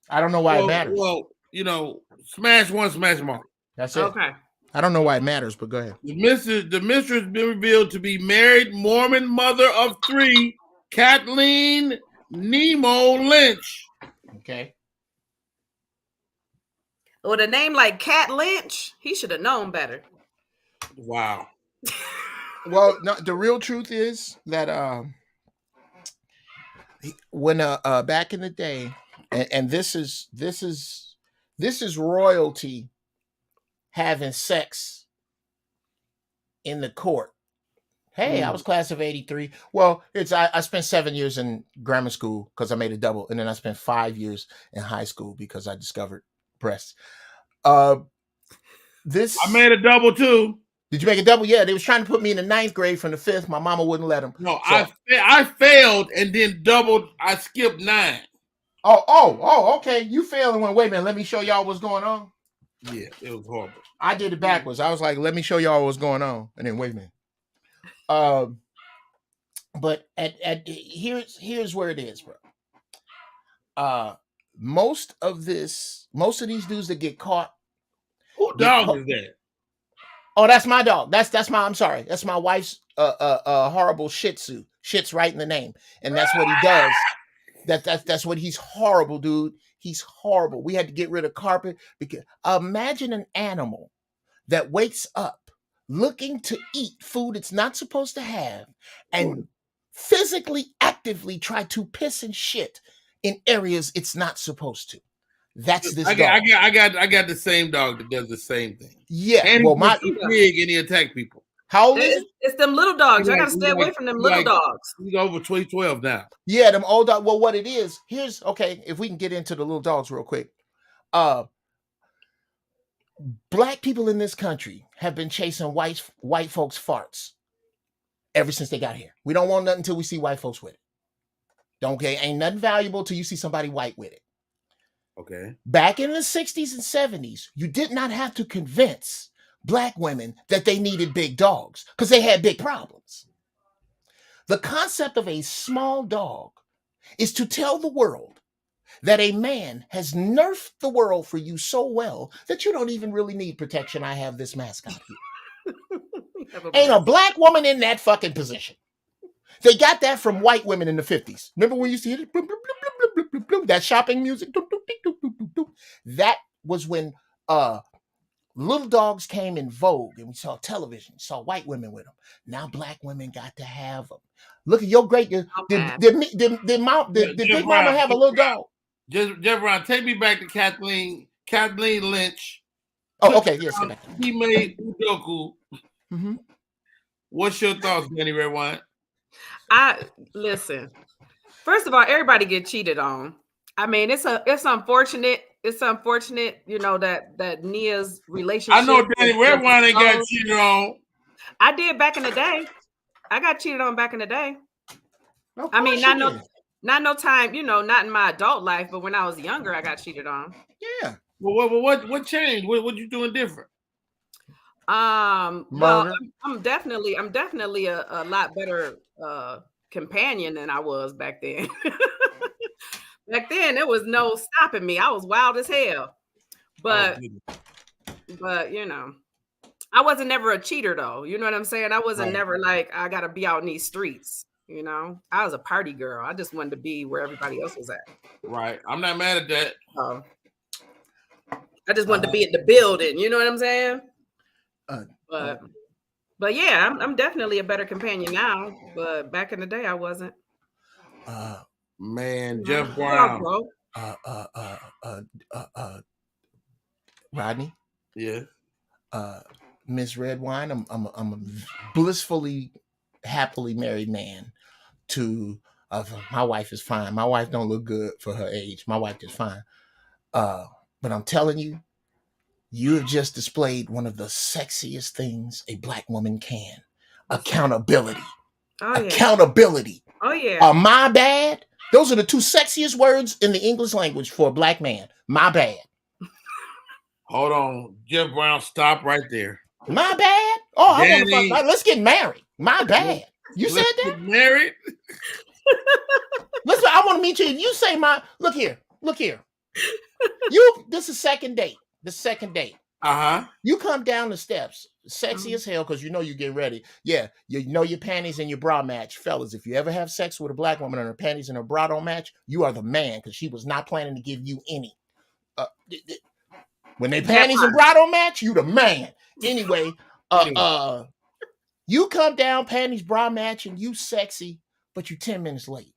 I don't know why it matters. Well, you know, smash one, smash them all. That's it. Okay. I don't know why it matters, but go ahead. The mistress has been revealed to be married Mormon mother of 3, Kathleen Nemo Lynch. Okay. With a name like Cat Lynch, he should have known better. Wow. Well, no, the real truth is that when back in the day, and this is royalty having sex in the court. Hey, I was class of 83. Well, I spent 7 years in grammar school because I made a double, and then I spent 5 years in high school because I discovered breasts. I made a double too. Did you make a double? Yeah, they was trying to put me in the 9th grade from the 5th. My mama wouldn't let them. No, so, I failed and then doubled. I skipped 9. Oh, okay. You failed and went, wait a minute, let me show y'all what's going on. Yeah, it was horrible. I did it backwards. I was like, let me show y'all what's going on. And then wait a minute. But here's where it is, bro. Most of these dudes that get caught. Who dog is that? Oh, that's my dog. That's my wife's horrible Shih Tzu. Shit's right in the name. And that's what he does. That's what he's horrible, dude. He's horrible. We had to get rid of carpet because imagine an animal that wakes up looking to eat food it's not supposed to have and physically actively try to piss and shit in areas it's not supposed to. That's this dog. I got the same dog that does the same thing. Yeah. And he's big and he attack people. How old is it? It's them little dogs. I gotta stay away from them little dogs. He's over 12 now. Yeah, them old dogs. Well, what it is, if we can get into the little dogs real quick. Black people in this country have been chasing white folks' farts ever since they got here. We don't want nothing until we see white folks with it. Ain't nothing valuable till you see somebody white with it. Okay. Back in the 60s and 70s, you did not have to convince Black women that they needed big dogs because they had big problems. The concept of a small dog is to tell the world that a man has nerfed the world for you so well that you don't even really need protection. I have this mascot here. Ain't a Black woman in that fucking position. They got that from white women in the 50s. Remember when you used to hear it? That shopping music? That was when little dogs came in vogue and we saw television, saw white women with them. Now Black women got to have them. Look at your great. Did Big Mama have a little dog? Jeff Brown, take me back to Kathleen Lynch. Oh, okay. Yes. He made Udoku. Mm-hmm. What's your thoughts, Danny Redwine? Listen. First of all, everybody get cheated on. I mean, it's unfortunate. it's unfortunate, you know, that Nia's relationship. I know Danny Redwine ain't got cheated on. I did back in the day. I got cheated on back in the day. Of I mean, course you did. not no time, you know, not in my adult life, but when I was younger, I got cheated on. Yeah. Well, what changed? What you doing different? Well, Murder. I'm definitely a lot better companion than I was back then. Back then, there was no stopping me. I was wild as hell. But you know, I wasn't never a cheater though. You know what I'm saying? I wasn't never like I gotta be out in these streets. You know, I was a party girl. I just wanted to be where everybody else was at. Right. I'm not mad at that. I just wanted to be in the building. You know what I'm saying? But yeah, I'm definitely a better companion now. But back in the day, I wasn't. Man, Jeff Brown. Rodney. Yeah. Miss Redwine. I'm a blissfully, happily married man. To my wife is fine. My wife don't look good for her age. My wife is fine. But I'm telling you, you have just displayed one of the sexiest things a black woman can. Accountability. Oh, yeah. Accountability. Oh yeah. My bad. Those are the two sexiest words in the English language for a black man. My bad. Hold on. Jeff Brown, stop right there. My bad. Oh, Danny, I want to fuck. Let's get married. My bad. You said that? Get married? Listen, I want to meet you. If you say look here. This is second date. The second date. You come down the steps, sexy as hell, because you know you get ready. Yeah, you know your panties and your bra match. Fellas, if you ever have sex with a black woman and her panties and her bra don't match, you are the man, because she was not planning to give you any. When they panties and bra don't match, you the man. Anyway, you come down, panties, bra match, and you sexy, but you 10 minutes late.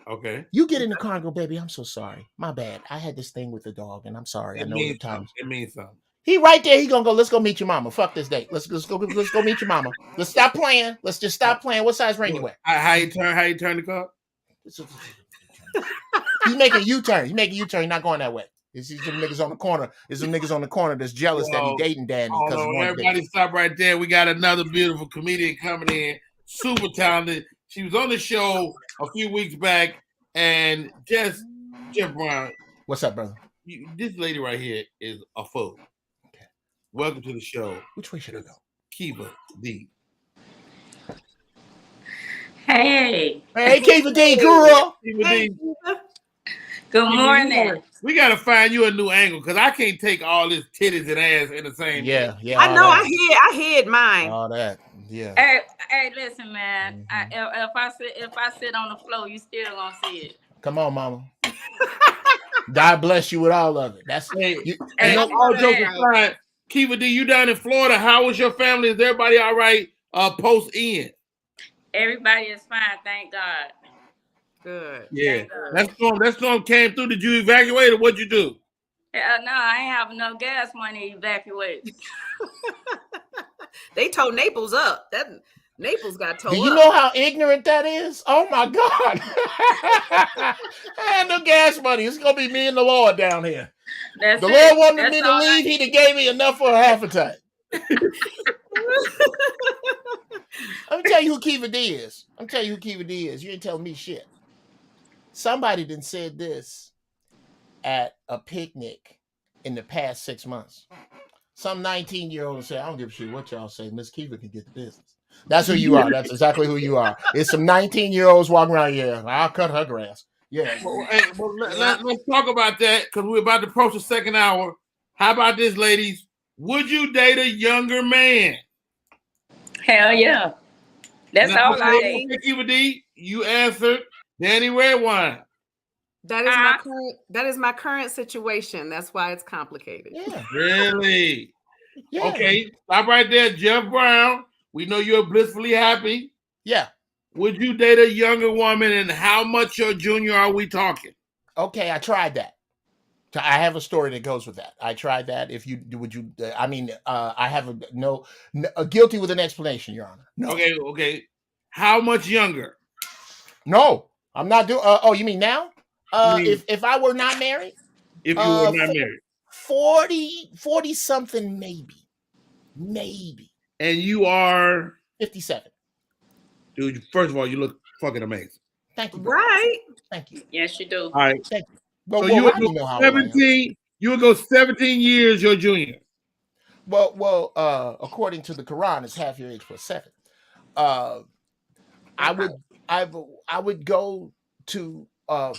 Okay. You get in the car and go, baby, I'm so sorry. My bad. I had this thing with the dog, and I'm sorry. I know the times. It means something. He right there. He gonna go. Let's go meet your mama. Fuck this date. Let's go meet your mama. Let's stop playing. Let's just stop playing. What size ring you wear? How you turn the car? He's making a U-turn. He's making a U-turn. He's not going that way. It's some niggas on the corner. There's some niggas on the corner that's jealous that he dating Danny. Everybody stop right there. We got another beautiful comedian coming in. Super talented. She was on the show a few weeks back. And Jeff Brown. What's up, brother? This lady right here is a fool. Okay. Welcome to the show. Which way should I go? Kiva D. Hey, Kiva D, girl. Kiva D. Good morning. We gotta find you a new angle, because I can't take all this titties and ass in the same. Yeah. I know. I hid mine. All that. Yeah. Hey, listen, man. If I sit on the floor, you still gonna see it. Come on, mama. God bless you with all of it. That's all jokes aside, Kiva D, you down in Florida? How was your family? Is everybody all right? Post in. Everybody is fine, thank God. Good. Yeah. That storm came through. Did you evacuate, or what'd you do? No, I ain't have no gas money to evacuate. They towed Naples up. That Naples got towed up. Do you know how ignorant that is? Oh my God. I had no gas money. It's gonna be me and the Lord down here. The Lord wanted me to leave. He done gave me enough for a half a time. Let me tell you who Kiva D is. You ain't telling me shit. Somebody done said this at a picnic in the past 6 months. Some 19-year-old said, I don't give a shit what y'all say. Miss Kiva can get the business. That's who you are. That's exactly who you are. It's some 19-year-olds walking around here. I'll cut her grass. Yeah. Let's talk about that, because we're about to approach the second hour. How about this, ladies? Would you date a younger man? Hell yeah. That's all I date. Kiva D, you answered. Danny Redwine. That is my current situation. That's why it's complicated. Yeah. Really? Yeah. Okay. Stop right there, Jeff Brown. We know you're blissfully happy. Yeah. Would you date a younger woman, and how much your junior are we talking? Okay, I tried that. I have a story that goes with that. I tried that. I have a guilty with an explanation, Your Honor. No. Okay. How much younger? No, I'm not doing. You mean now? If I were not married, if you were not married? 40 something, maybe. And you are 57. dude. First of all, you look fucking amazing. Thank you. Brother. Right. Thank you. Yes, you do. All right. Thank you. Well, So you would Rodney go know how old I am. 17. You would go 17 years your junior. Well, according to the Quran, it's half your age plus 7. I would go to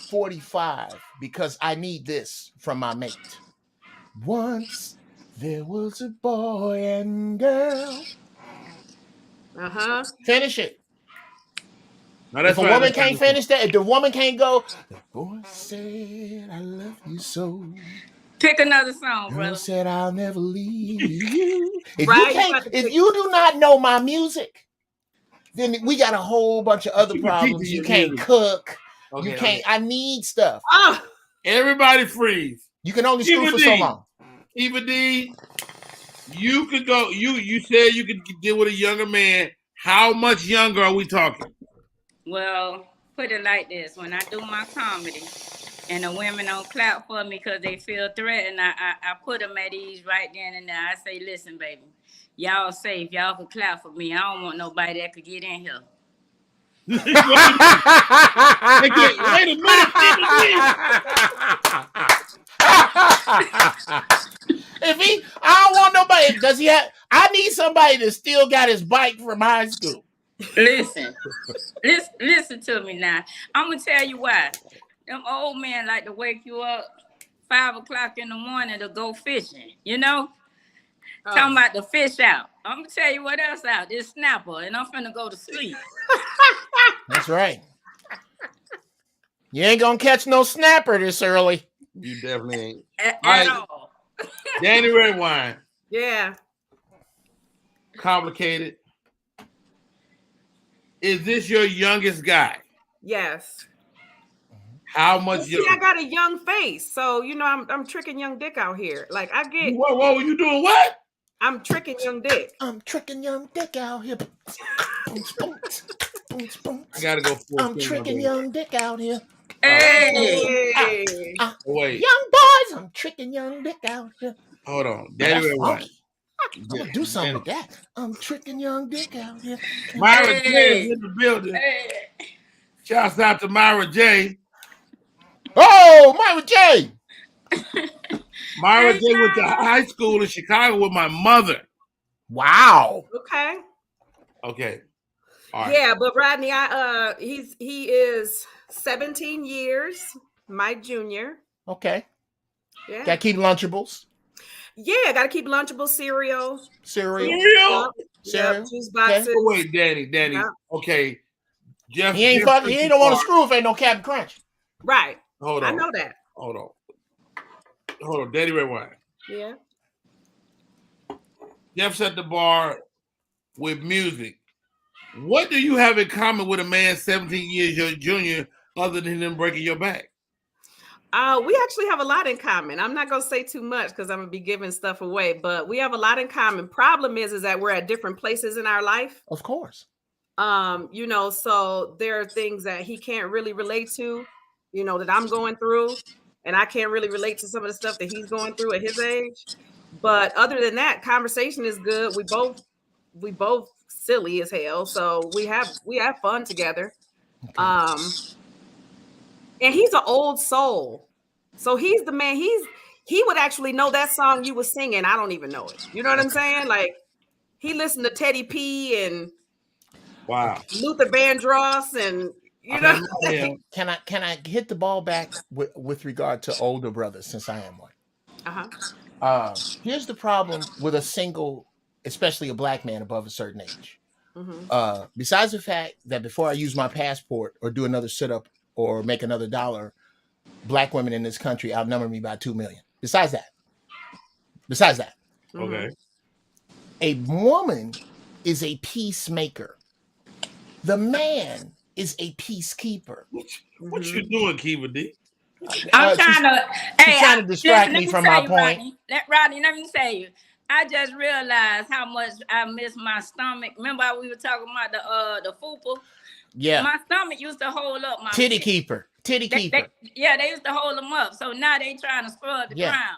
45 because I need this from my mate. Once there was a boy and girl. Finish it. No, that's If a right. woman can't finish that, if the woman can't go, the boy said, I love you so. Pick another song, Girl brother. said, I'll never leave you. If Right, you can't, if you do not know my music, then we got a whole bunch of other problems. You can't cook. Okay, You can't. I need stuff. Oh, Everybody freeze. You can only screw for so long. Eva D, you could go. You said you could deal with a younger man. How much younger are we talking? Well, put it like this: when I do my comedy, and the women don't clap for me because they feel threatened, I put them at ease right then and there. I say, listen, baby, y'all safe. Y'all can clap for me. I don't want nobody that could get in here. Wait a minute. I don't want nobody. Does he have? I need somebody that still got his bike from high school. Listen to me now. I'm gonna tell you why. Them old men like to wake you up 5 o'clock in the morning to go fishing. You know, talking about the fish out. I'm gonna tell you what else out. This snapper, and I'm finna go to sleep. That's right. You ain't gonna catch no snapper this early. You definitely ain't. At all. Danny Redwine. yeah. Complicated. Is this your youngest guy? Yes. How much See, I got a young face, so you know I'm tricking young dick out here. Like I get. Whoa, you doing what? I'm tricking young dick. I'm tricking young dick out here. I gotta go. I'm tricking young dick out here. Hey. Wait. Young boys, I'm tricking young dick out here. Hold on. Danny Redwine. I'm gonna do something with that. I'm tricking young dick out here. Myra J is in the building. Hey. Shouts out to Myra J. Oh, Myra J. Myra J went to high school in Chicago with my mother. Wow. Okay. Okay. All right. Yeah, but Rodney, he is 17 years, my junior. Okay. Yeah. Gotta keep Lunchables. Yeah, gotta keep Lunchable cereal. Cereal? Yep, juice boxes. Okay. Wait, Danny. Yeah. Okay. Jeff. He ain't fucking. He ain't don't want to screw if ain't no Captain Crunch. Right. Hold on. I know that. Hold on. Danny Redwine. Yeah. Jeff set the bar with music. What do you have in common with a man 17 years your junior other than him breaking your back? We actually have a lot in common. I'm not gonna say too much because I'm gonna be giving stuff away, but we have a lot in common. Problem is that we're at different places in our life. Of course. You know, so there are things that he can't really relate to, you know, that I'm going through, and I can't really relate to some of the stuff that he's going through at his age. But other than that, conversation is good. We both silly as hell, so we have fun together. Okay. And he's an old soul, so he's the man. He would actually know that song you were singing. I don't even know it. You know what I'm saying? Like he listened to Teddy P and wow, Luther Vandross, and you know. Can I hit the ball back with regard to older brothers since I am one? Here's the problem with a single, especially a black man above a certain age. Mm-hmm. Besides the fact that before I use my passport or do another sit-up or make another dollar, black women in this country outnumber me by 2 million. Besides that. Okay. A woman is a peacemaker. The man is a peacekeeper. What you doing, Kiva D? I'm trying to distract me from my point. Rodney, let me tell you. I just realized how much I miss my stomach. Remember how we were talking about the fupa? Yeah. My stomach used to hold up my Titty pits. keeper. Titty keeper. They used to hold them up. So now they trying to scrub the ground.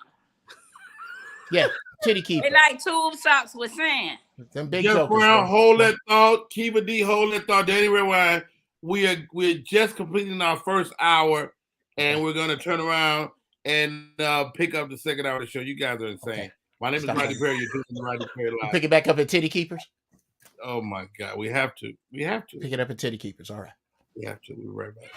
Yeah. Titty keeper. They like tube socks with sand. Them big Jeff jokers. Brown, bro. hold that thought. Kiva D, hold that thought. Danny Redwine, we're just completing our first hour, and we're gonna turn around and pick up the second hour of the show. You guys are insane. Okay. My name is Rodney Perry. You're doing the Rodney Perry Live. Pick it back up at Titty Keepers. Oh my God, we have to. We have to. Pick it up at Titty Keepers. All right. We have to. We'll be right back.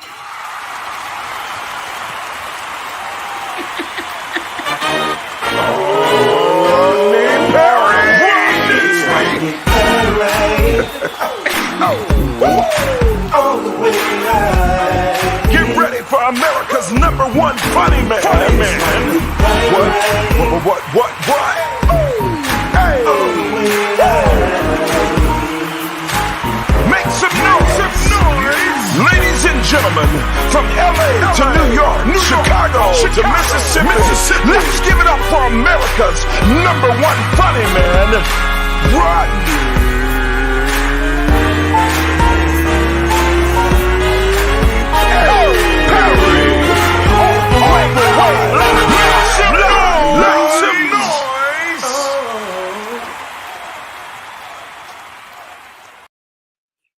Get ready for America's #1 funny man. What? Hey. Make some noise. Ladies and gentlemen, from LA to New York, Chicago to Mississippi, let's give it up for America's #1 funny man, Rodney.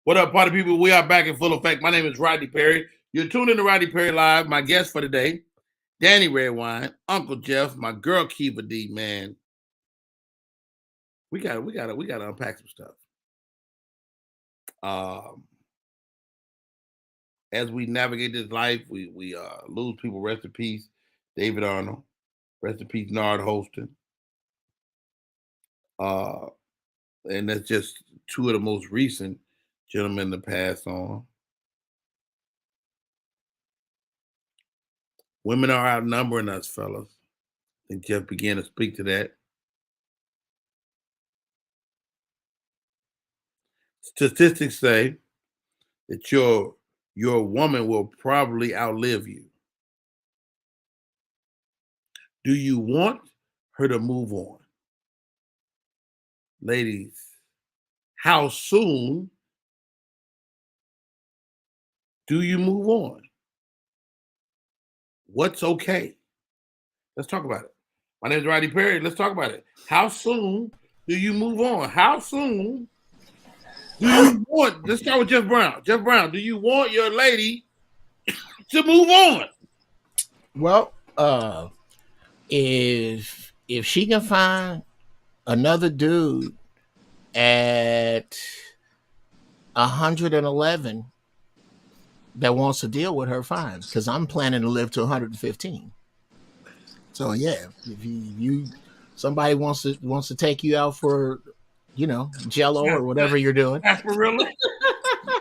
What up, party people? We are back in full effect. My name is Rodney Perry. You're tuned in to Rodney Perry Live. My guest for today, Danny Redwine, Uncle Jeff, my girl Kiva D. Man, we gotta unpack some stuff. As we navigate this life, we lose people. Rest in peace, David Arnold. Rest in peace, Nard Holston. And that's just two of the most recent gentlemen to pass on. Women are outnumbering us, fellas. I think Jeff began to speak to that. Statistics say that your woman will probably outlive you. Do you want her to move on? Ladies, how soon do you move on? What's okay? Let's talk about it. My name is Rodney Perry. Let's talk about it. How soon do you move on? How soon do you want? Let's start with Jeff Brown. Jeff Brown, do you want your lady to move on? Well, if she can find another dude at 111 that wants to deal with her, fine. Because I'm planning to live to 115. So yeah, if you somebody wants to take you out for, Jello or whatever you're doing. Sarsaparilla?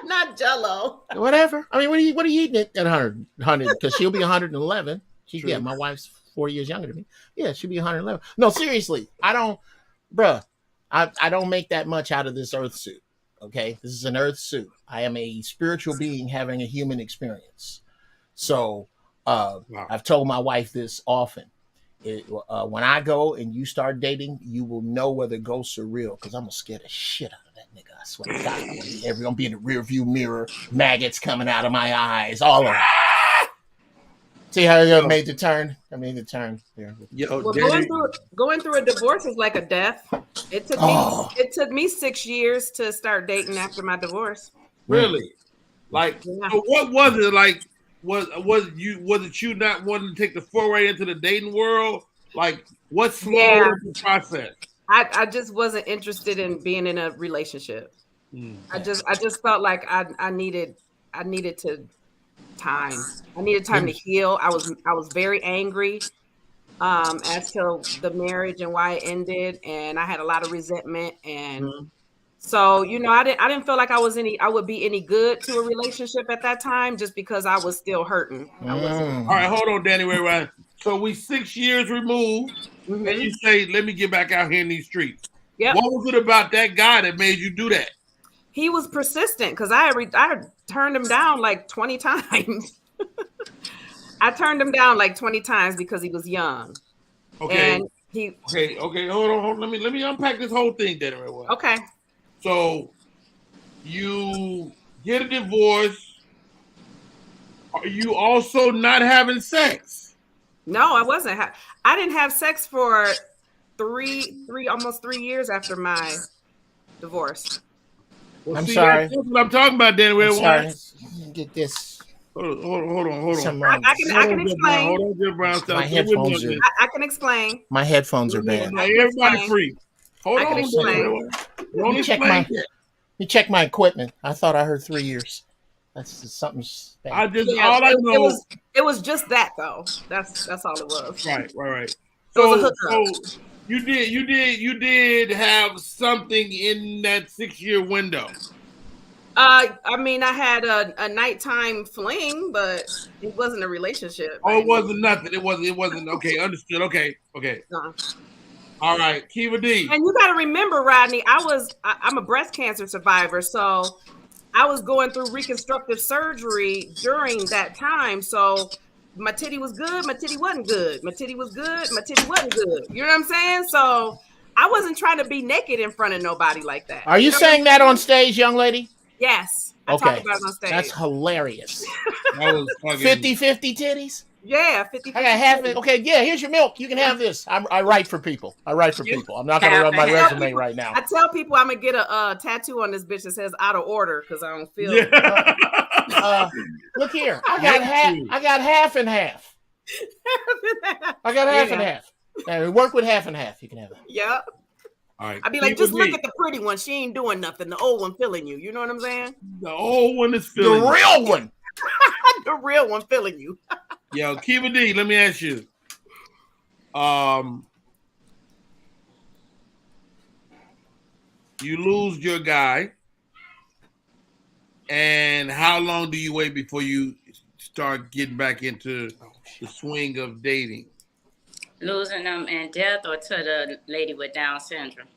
Not Jello. Whatever. I mean, what are you eating at 100? Because she'll be 111. My wife's 4 years younger than me. Yeah, she'll be 111. No, seriously, I don't make that much out of this earth suit. Okay, this is an earth suit. I am a spiritual being having a human experience. So I've told my wife this often. When I go and you start dating, you will know whether ghosts are real, because I'm gonna scare the shit out of that nigga. I swear to God, I'm gonna be in the rear view mirror, maggots coming out of my eyes, all of it. See how I made the turn? I made the turn there. Yo, Going through a divorce is like a death. It took me 6 years to start dating after my divorce. Really? Like, Yeah. so what was it like? Was it you not wanting to take the foray into the dating world? Like, what slowed the process? I just wasn't interested in being in a relationship. I just felt like I needed time. I needed time to heal. I was very angry as to the marriage and why it ended, and I had a lot of resentment, and so I didn't feel like I would be any good to a relationship at that time, just because I was still hurting. I wasn't. All right, hold on, Danny Redwine. So we 6 years removed, and you say, "Let me get back out here in these streets." Yep. What was it about that guy that made you do that? He was persistent, because I had turned him down like 20 times. I turned him down like 20 times because he was young. Okay. And he. Okay. Hold on. Let me unpack this whole thing, Danny Redwine. Okay. So you get a divorce, are you also not having sex? No, I wasn't. I didn't have sex for almost 3 years after my divorce. Well, I'm see, sorry. that's what I'm talking about, Danny. I'm sorry. Get this. Hold on. Something wrong. I can explain. Hold on, Jeff Brown. My headphones are. I can explain. My headphones are bad. Everybody free. Hold I can on. explain. Don't explain it. You check my equipment. I thought I heard 3 years. That's just something bad. It was just that though. That's all it was. Right. It was a hookup. So you did have something in that 6-year window. I mean, I had a nighttime fling, but it wasn't a relationship. Oh, it wasn't nothing. It wasn't. Okay, understood. Okay. No. All right, Kiva D. And you got to remember, Rodney, I'm a breast cancer survivor, so I was going through reconstructive surgery during that time. So my titty was good, my titty wasn't good. My titty was good, my titty wasn't good. You know what I'm saying? So I wasn't trying to be naked in front of nobody like that. Are you saying that on stage, young lady? Yes. I Okay. talk about it on stage. That's hilarious. That was fucking 50-50 titties? Yeah, 50-50. I got half it. Okay, yeah, here's your milk. You can have this. I write for people. I'm not going to run my resume right now. I tell people I'm going to get a tattoo on this bitch that says out of order because I don't feel look here. I got half and half. I got half and half. And work with half and half. You can have it. Yeah. All right. I'd be like, just look at the pretty one. She ain't doing nothing. The old one feeling you. You know what I'm saying? The old one is feeling the real one. The real one feeling you. Yo, Kiva D, let me ask you. You lose your guy, and how long do you wait before you start getting back into the swing of dating? Losing them in death or to the lady with Down syndrome?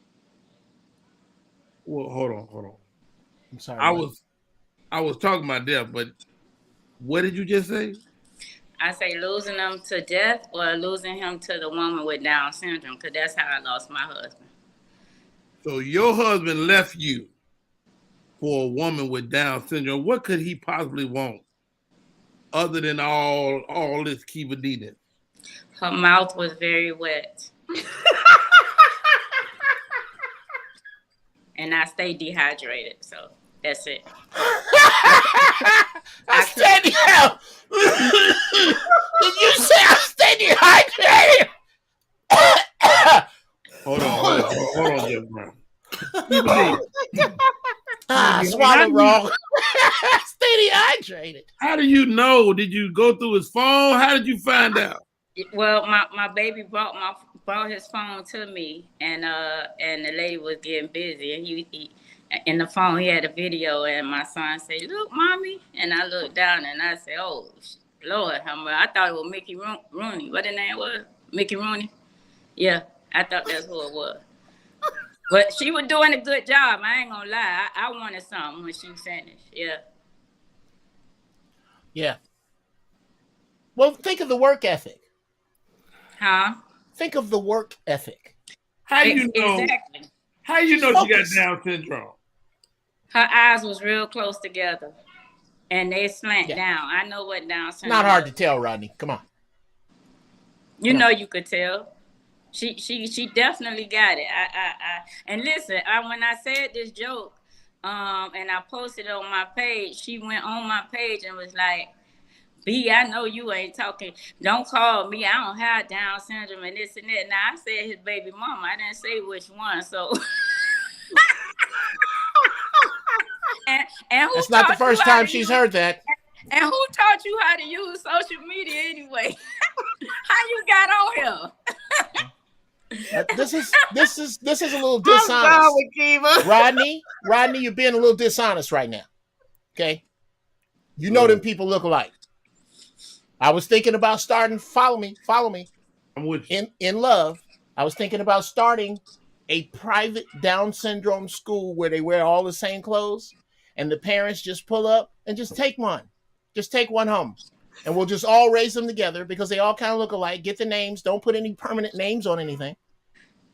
Well, hold on. I'm sorry. I was talking about death, but what did you just say? I say losing them to death or losing him to the woman with Down syndrome, because that's how I lost my husband. So your husband left you for a woman with Down syndrome. What could he possibly want other than all this Kiva D-ness? Her mouth was very wet. And I stay dehydrated, so that's it. I stay dehydrated. Did you say I stay dehydrated? Hold on, Jeff Brown. Swallowed wrong. Stay dehydrated. How do you know? Did you go through his phone? How did you find out? Well, my baby brought his phone to me, and the lady was getting busy, and he in the phone he had a video, and my son said, "Look, mommy," and I looked down and I said, "Oh, Lord, I thought it was Mickey Rooney. What the name was? Mickey Rooney? Yeah, I thought that's who it was." But she was doing a good job. I ain't gonna lie. I wanted something when she finished. Yeah. Yeah. Well, think of the work ethic. Huh? Think of the work ethic. How you know? Exactly. How you know she got Down syndrome? Her eyes was real close together, and they slant down. I know what Down syndrome. Not hard to tell, Rodney. Come on. You know you could tell. She definitely got it. And listen, when I said this joke, and I posted it on my page, she went on my page and was like, "B, I know you ain't talking. Don't call me. I don't have Down syndrome and this and that." Now I said his baby mama. I didn't say which one. So and who That's not the first time she's heard that. And who taught you how to use social media anyway? How you got on here? This is a little dishonest. Rodney, you're being a little dishonest right now. Okay, you know them people look alike. I was thinking about starting. Follow me. I'm with you. In love, I was thinking about starting a private Down syndrome school where they wear all the same clothes, and the parents just pull up and just take one. Just take one home, and we'll just all raise them together because they all kind of look alike. Get the names. Don't put any permanent names on anything.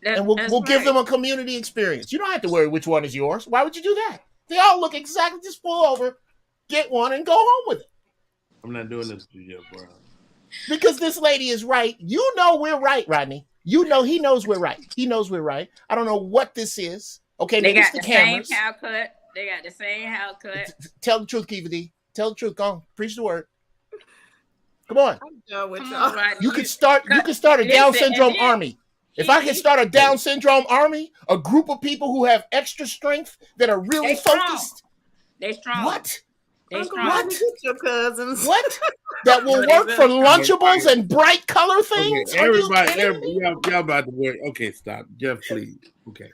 And we'll give them a community experience. You don't have to worry which one is yours. Why would you do that? They all look exactly. Just pull over. get one and go home with it. I'm not doing this to you, Brown. Because this lady is right. You know we're right, Rodney. You know he knows we're right. He knows we're right. I don't know what this is. Okay, They maybe it's got the the cameras. same haircut. They got the same haircut. Tell the truth, Kiva D. Tell the truth. Go on. Preach the word. Come on. I'm done with Come y'all. on, Rodney. You could start a Down syndrome army. If I could start a Down syndrome army, a group of people who have extra strength that are really They strong. focused. They strong. What? They Uncle strong. Rodney, get your cousins. What? That will No, they work for really Lunchables and bright color things? Okay, Are you everybody, kidding me? y'all about to work. Okay, stop. Jeff, please. Okay.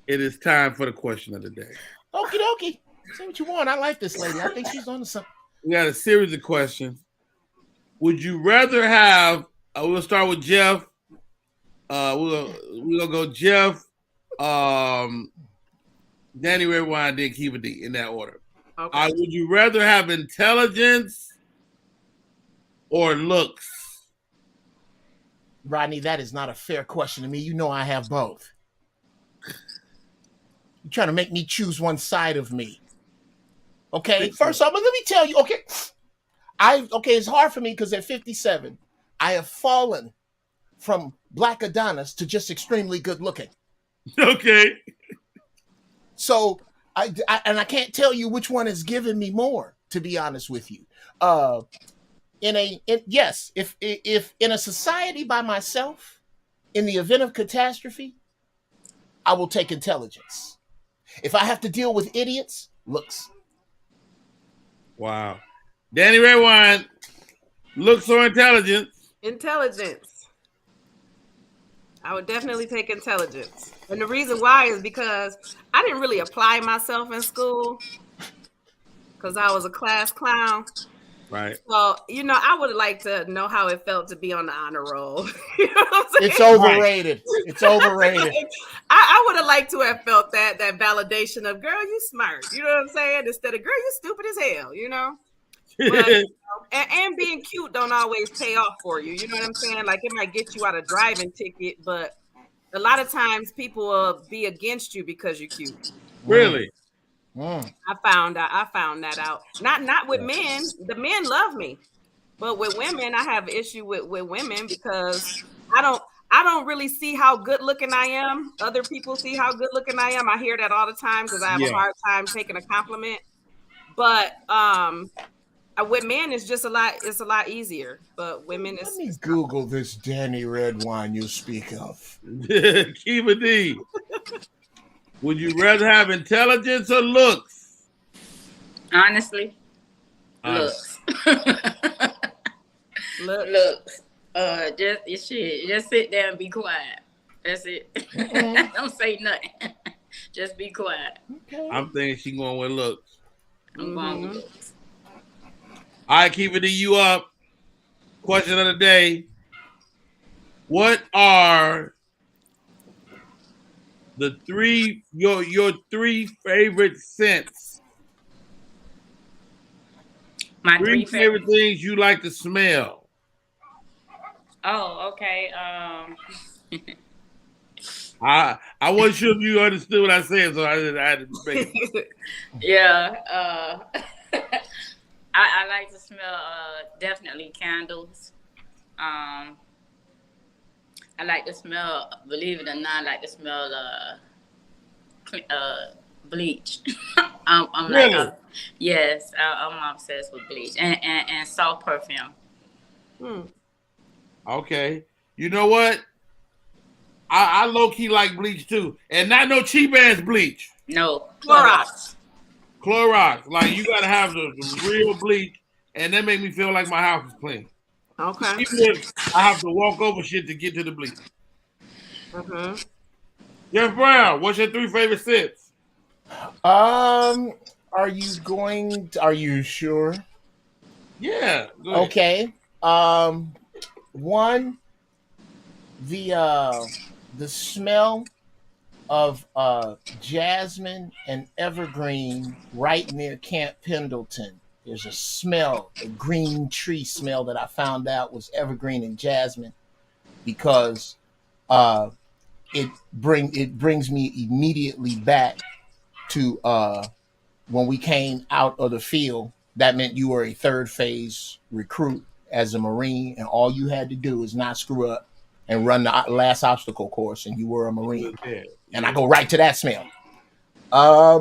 It is time for the question of the day. Okie dokie. Say what you want. I like this lady. I think she's on to something. We got a series of questions. Would you rather have? We'll start with Jeff. We're gonna go Jeff, Danny Red Wine, then Kiva D in that order. Okay. Would you rather have intelligence or looks? Rodney, that is not a fair question to me. You know I have both. You're trying to make me choose one side of me. Okay, first off, but let me tell you, okay, it's hard for me because at 57, I have fallen from Black Adonis to just extremely good looking. Okay. So I can't tell you which one is giving me more, to be honest with you. If in a society by myself, in the event of catastrophe, I will take intelligence. If I have to deal with idiots, looks. Wow. Danny Red Wine, looks or intelligence? Intelligence. I would definitely take intelligence. And the reason why is because I didn't really apply myself in school because I was a class clown. Right. So, I would like to know how it felt to be on the honor roll. You know what I'm saying? It's overrated. It's overrated. I would have liked to have felt that validation of, girl, you smart. You know what I'm saying? Instead of, girl, you stupid as hell, But, and being cute don't always pay off for you. You know what I'm saying? Like, it might get you out a driving ticket, but a lot of times people will be against you because you're cute. Really? I found that out. Not with men. The men love me, but with women, I have an issue with women because I don't really see how good looking I am. Other people see how good looking I am. I hear that all the time because I have a hard time taking a compliment. But with men, it's just a lot easier. But women, Let me Google this Danny Red Wine you speak of. Kiva D. Would you rather have intelligence or looks? Honestly, looks. Looks. Just sit there and be quiet. That's it. Don't say nothing. Just be quiet. Okay. I'm thinking she's going with looks. I'm going with looks. All right, Kiva D, you up. Question of the day. What are your three favorite scents? My three favorite things you like to smell. Oh, okay. I wasn't sure if you understood what I said, so I had to make it. Yeah. I like to smell definitely candles. I like to smell, believe it or not, I like to smell bleach. I'm really? Like, yes, I'm obsessed with bleach and soft perfume. Okay. You know what? I low-key like bleach too. And not no cheap ass bleach. No. Clorox. Like you gotta have the real bleach, and that make me feel like my house is clean. Okay. Even if I have to walk over shit to get to the bleach. Jeff Brown, what's your three favorite scents? Are you sure? Yeah. Go ahead. Okay. One, the smell of jasmine and evergreen right near Camp Pendleton. There's a smell, a green tree smell that I found out was evergreen and jasmine because it brings me immediately back to when we came out of the field, that meant you were a third phase recruit as a Marine, and all you had to do is not screw up and run the last obstacle course, and you were a Marine. And I go right to that smell. I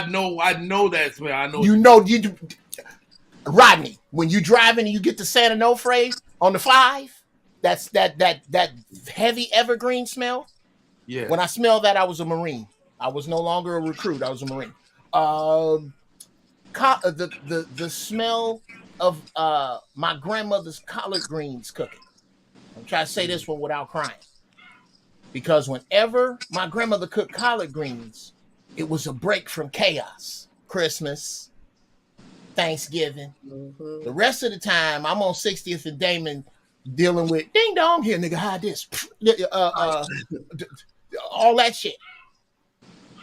know that smell. I know. You Rodney, when you driving and you get to Santa Onofre on the 5, that's that heavy evergreen smell. Yeah. When I smelled that, I was a Marine. I was no longer a recruit. I was a Marine. The smell of my grandmother's collard greens cooking. I'm trying to say this one without crying. Because whenever my grandmother cooked collard greens, it was a break from chaos. Christmas, Thanksgiving. Mm-hmm. The rest of the time, I'm on 60th and Damon dealing with ding dong here, nigga, hide this. All that shit.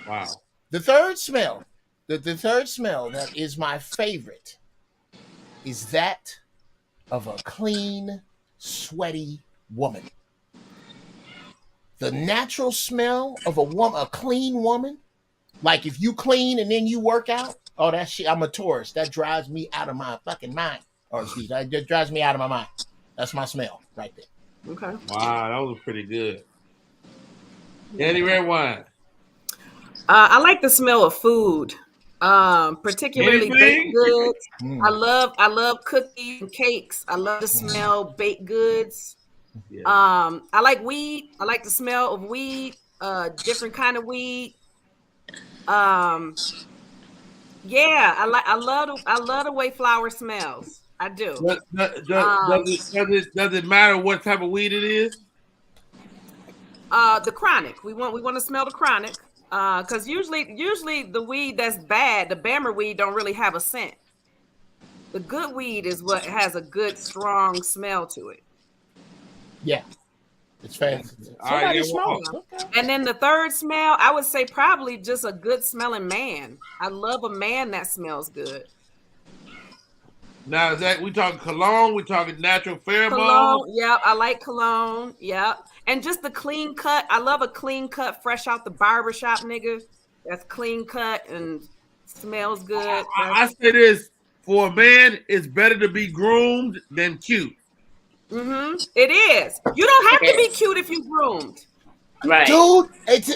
Wow. The third smell that is my favorite is that of a clean, sweaty woman. The natural smell of a clean woman, like if you clean and then you work out, oh, that shit, I'm a Taurus. That drives me out of my fucking mind. Or excuse me, that drives me out of my mind. That's my smell right there. Okay. Wow, that was pretty good. Any red wine? I like the smell of food, particularly baked goods. I love cookies and cakes. I love to smell baked goods. Yeah. I like weed. I like the smell of weed, different kind of weed. Yeah, I love the way flower smells. I do. Does it matter what type of weed it is? The chronic. We want to smell the chronic. Because usually the weed that's bad, the Bammer weed, don't really have a scent. The good weed is what has a good, strong smell to it. Yeah, it's fancy. Somebody smell it. Okay. And then the third smell, I would say probably just a good smelling man. I love a man that smells good. Now, is that we talking cologne? We talking natural pheromone? Cologne, yep. I like cologne, yep. And just the clean cut. I love a clean cut, fresh out the barbershop, nigga. That's clean cut and smells good. I say this, for a man, it's better to be groomed than cute. Mm-hmm. It is. You don't have to be cute if you groomed. Right. Dude, it's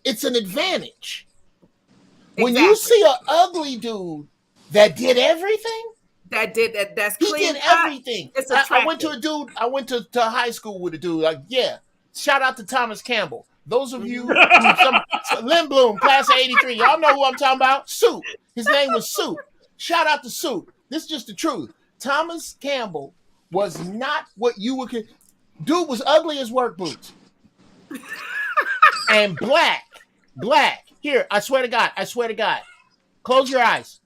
it's an advantage. Exactly. When you see an ugly dude that did everything, that's clean. He did everything. I went to high school with a dude. Like, yeah. Shout out to Thomas Campbell. Those of you, Lynn Bloom, class of 83, y'all know who I'm talking about. Soup. His name was Soup. Shout out to Soup. This is just the truth. Thomas Campbell was not what you would. Dude was ugly as work boots, and black. Here, I swear to God. Close your eyes.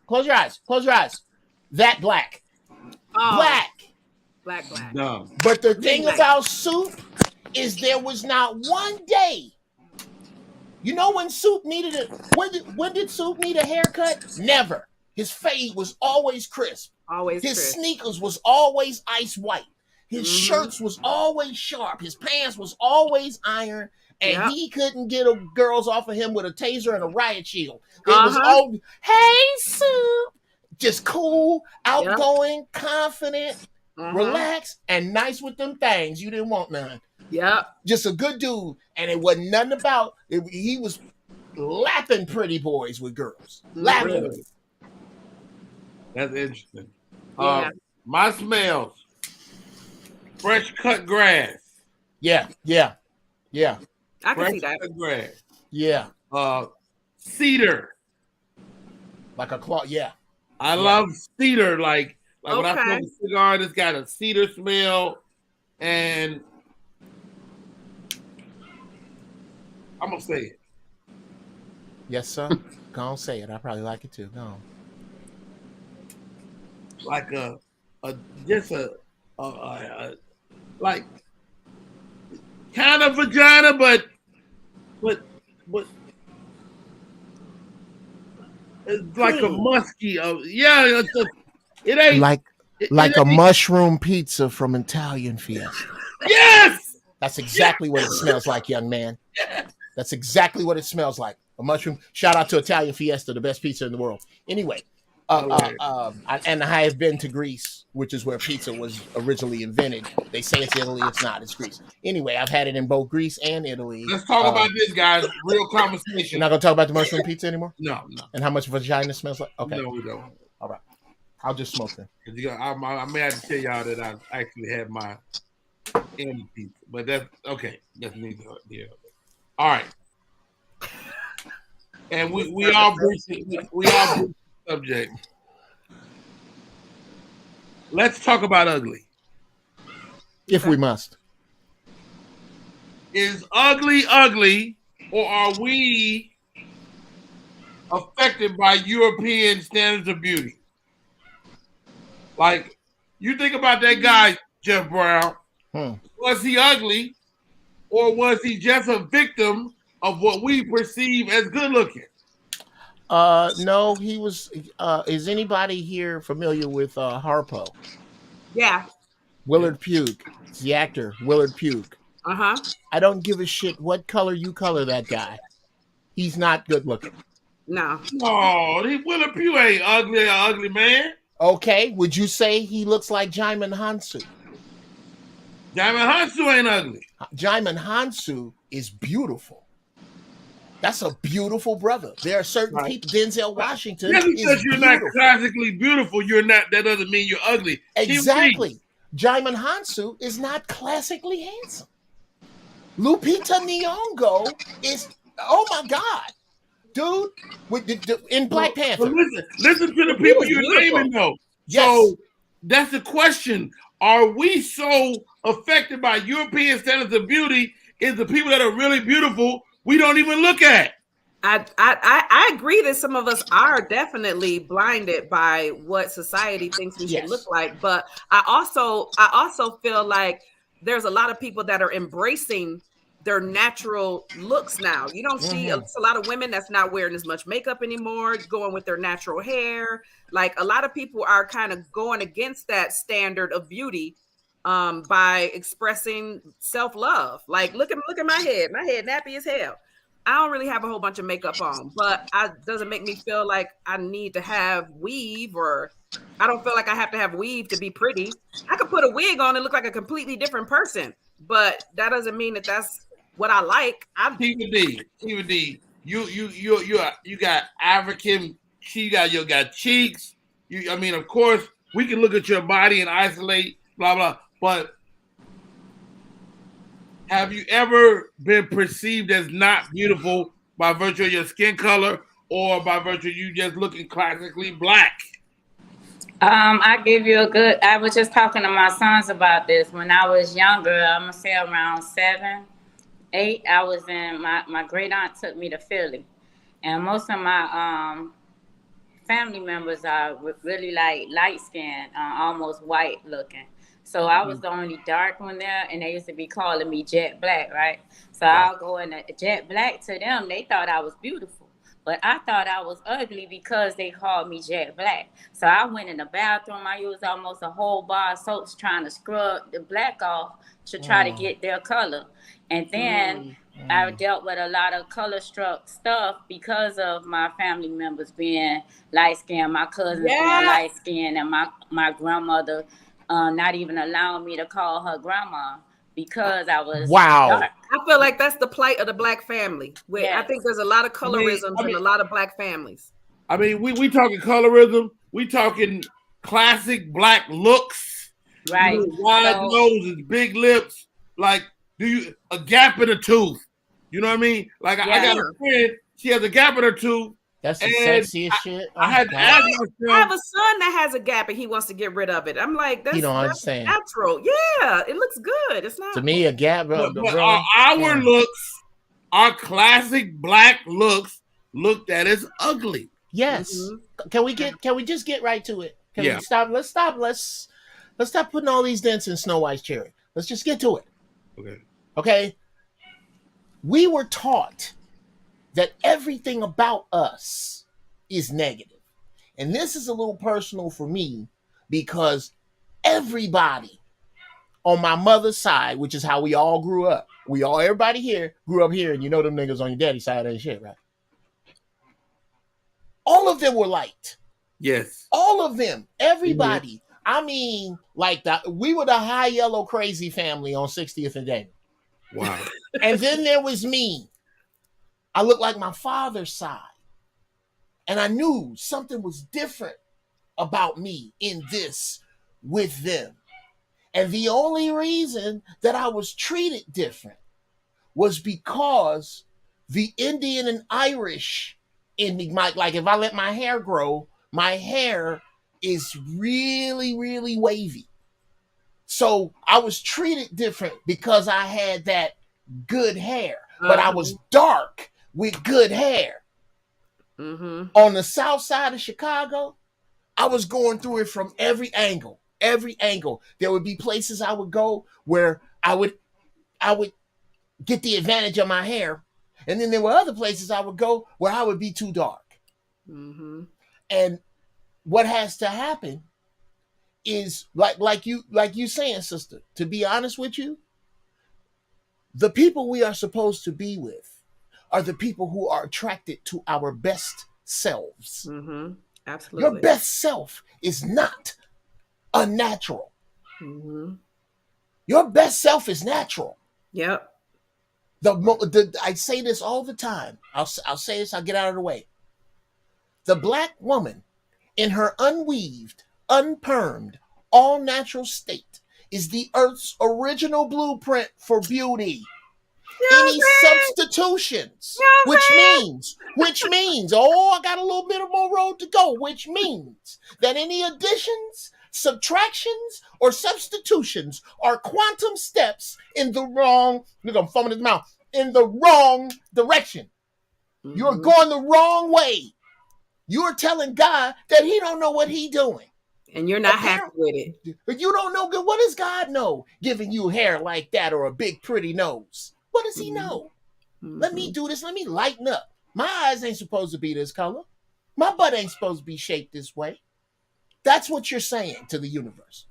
That black. Oh. Black. No. But the thing about Soup is there was not one day. You know when Soup needed it? When did Soup need a haircut? Never. His fade was always crisp. His sneakers was always ice white. His shirts was always sharp. His pants was always iron. And he couldn't get girls off of him with a taser and a riot shield. It was all, hey, Soup. Just cool, outgoing, confident, relaxed, and nice with them things. You didn't want none. Yeah. Just a good dude. And it wasn't nothing about it. He was lapping pretty boys with girls. Lapping. Really? That's interesting. Yeah. My smells. Fresh cut grass. Yeah. I can fresh see that. Cut grass. Yeah. Cedar. Like a claw. Yeah. I love cedar. Like when I smoke a cigar, it's got a cedar smell. And I'm gonna say it. Yes, sir. Go on, say it. I probably like it too. Go on. Like like kind of vagina, but it's like a musky. It ain't like a mushroom pizza from Italian Fiesta. Yes, that's exactly what it smells like, young man. That's exactly what it smells like. A mushroom. Shout out to Italian Fiesta, the best pizza in the world. Anyway, and I have been to Greece, which is where pizza was originally invented. They say it's Italy. It's not. It's Greece. Anyway, I've had it in both Greece and Italy. Let's talk about this, guys. Real conversation. You're not going to talk about the mushroom pizza anymore? No. And how much vagina smells like? Okay. No, we don't. All right. I'll just smoke them. I may have to tell y'all that I actually had my end pizza, but that's okay. That's neither here. All right. And we all breached the subject. Let's talk about ugly. If we must. Is ugly, or are we affected by European standards of beauty? Like, you think about that guy, Jeff Brown. Was he ugly, or was he just a victim of what we perceive as good looking? No, he was. Is anybody here familiar with Harpo? Yeah. Willard Pugh. It's the actor, Willard Pugh. Uh-huh. I don't give a shit what color you color that guy. He's not good looking. No. No, Willard Pugh ain't ugly man. Okay, would you say he looks like Jaimin Hansu? Jaimin Hansu ain't ugly. Jaimin Hansu is beautiful. That's a beautiful brother. There are certain people. Denzel Washington. Just because you're not classically beautiful, you're not. That doesn't mean you're ugly. Exactly. Jaimin Hansu is not classically handsome. Lupita Nyong'o is. Oh my God, dude! In Black Panther. Listen to the people you're naming, though. Yes. So that's the question: are we so affected by European standards of beauty? Is the people that are really beautiful we don't even look at? I agree that some of us are definitely blinded by what society thinks we should look like, but I also feel like there's a lot of people that are embracing their natural looks now. You don't see a lot of women that's not wearing as much makeup anymore, going with their natural hair. Like a lot of people are kind of going against that standard of beauty by expressing self-love. Like look at my head nappy as hell. I don't really have a whole bunch of makeup on, but it doesn't make me feel like I need to have weave, or I don't feel like I have to have weave to be pretty. I could put a wig on and look like a completely different person, but that doesn't mean that that's what I like. Tiva D, you got African, you got cheeks. I mean, of course, we can look at your body and isolate, blah blah, but have you ever been perceived as not beautiful by virtue of your skin color or by virtue of you just looking classically black? I give you I was just talking to my sons about this. When I was younger, I'm going to say around 7, 8, I was in, my great aunt took me to Philly. And most of my family members are really like light skinned, almost white looking. So I was the only dark one there, and they used to be calling me Jet Black, right? So I'll go in Jet Black. To them, they thought I was beautiful. But I thought I was ugly because they called me Jet Black. So I went in the bathroom. I used almost a whole bar of soaps trying to scrub the black off to try to get their color. And then I dealt with a lot of color-struck stuff because of my family members being light-skinned, my cousins being light-skinned, and my grandmother not even allowing me to call her grandma because I was dark. I feel like that's the plight of the black family. I think there's a lot of colorism in a lot of black families. I mean, we talking colorism. We talking classic black looks. Right. Wide noses, big lips. Like, a gap in a tooth. You know what I mean? Like, I got a friend. She has a gap in her tooth. That's the sexiest shit. I had to ask myself. I have a son that has a gap and he wants to get rid of it. I'm like, that's natural. Yeah, it looks good. It's not. To me, a gap. But our looks, our classic black looks, looked at as ugly. Yes. Can we just get right to it? Can we stop? Let's stop putting all these dents in Snow White's cherry. Let's just get to it. Okay. We were taught that everything about us is negative. And this is a little personal for me because everybody on my mother's side, which is how we all grew up, everybody here grew up here, and you know them niggas on your daddy's side ain't shit, right? All of them were liked. Yes. All of them. Everybody. I mean, like we were the high yellow crazy family on 60th and Daniel. Wow. And then there was me. I looked like my father's side. And I knew something was different about me in this with them. And the only reason that I was treated different was because the Indian and Irish in me, like if I let my hair grow, my hair is really, really wavy. So I was treated different because I had that good hair, but I was dark with good hair. On the south side of Chicago, I was going through it from every angle. There would be places I would go where I would get the advantage of my hair. And then there were other places I would go where I would be too dark. And what has to happen is like you saying, sister, to be honest with you, the people we are supposed to be with are the people who are attracted to our best selves. Absolutely. Your best self is not unnatural. Your best self is natural. Yep. I say this all the time. I'll say this, I'll get out of the way. The black woman in her unweaved, unpermed, all-natural state is the earth's original blueprint for beauty. Any substitutions, which means, oh, I got a little bit of more road to go, which means that any additions, subtractions, or substitutions are quantum steps in the wrong, look, I'm foaming his mouth, in the wrong direction. You're going the wrong way. You're telling God that he don't know what he doing. And you're not happy with it. But you don't know good. What does God know giving you hair like that or a big pretty nose? What does he know? Let me do this. Let me lighten up. My eyes ain't supposed to be this color. My butt ain't supposed to be shaped this way. That's what you're saying to the universe.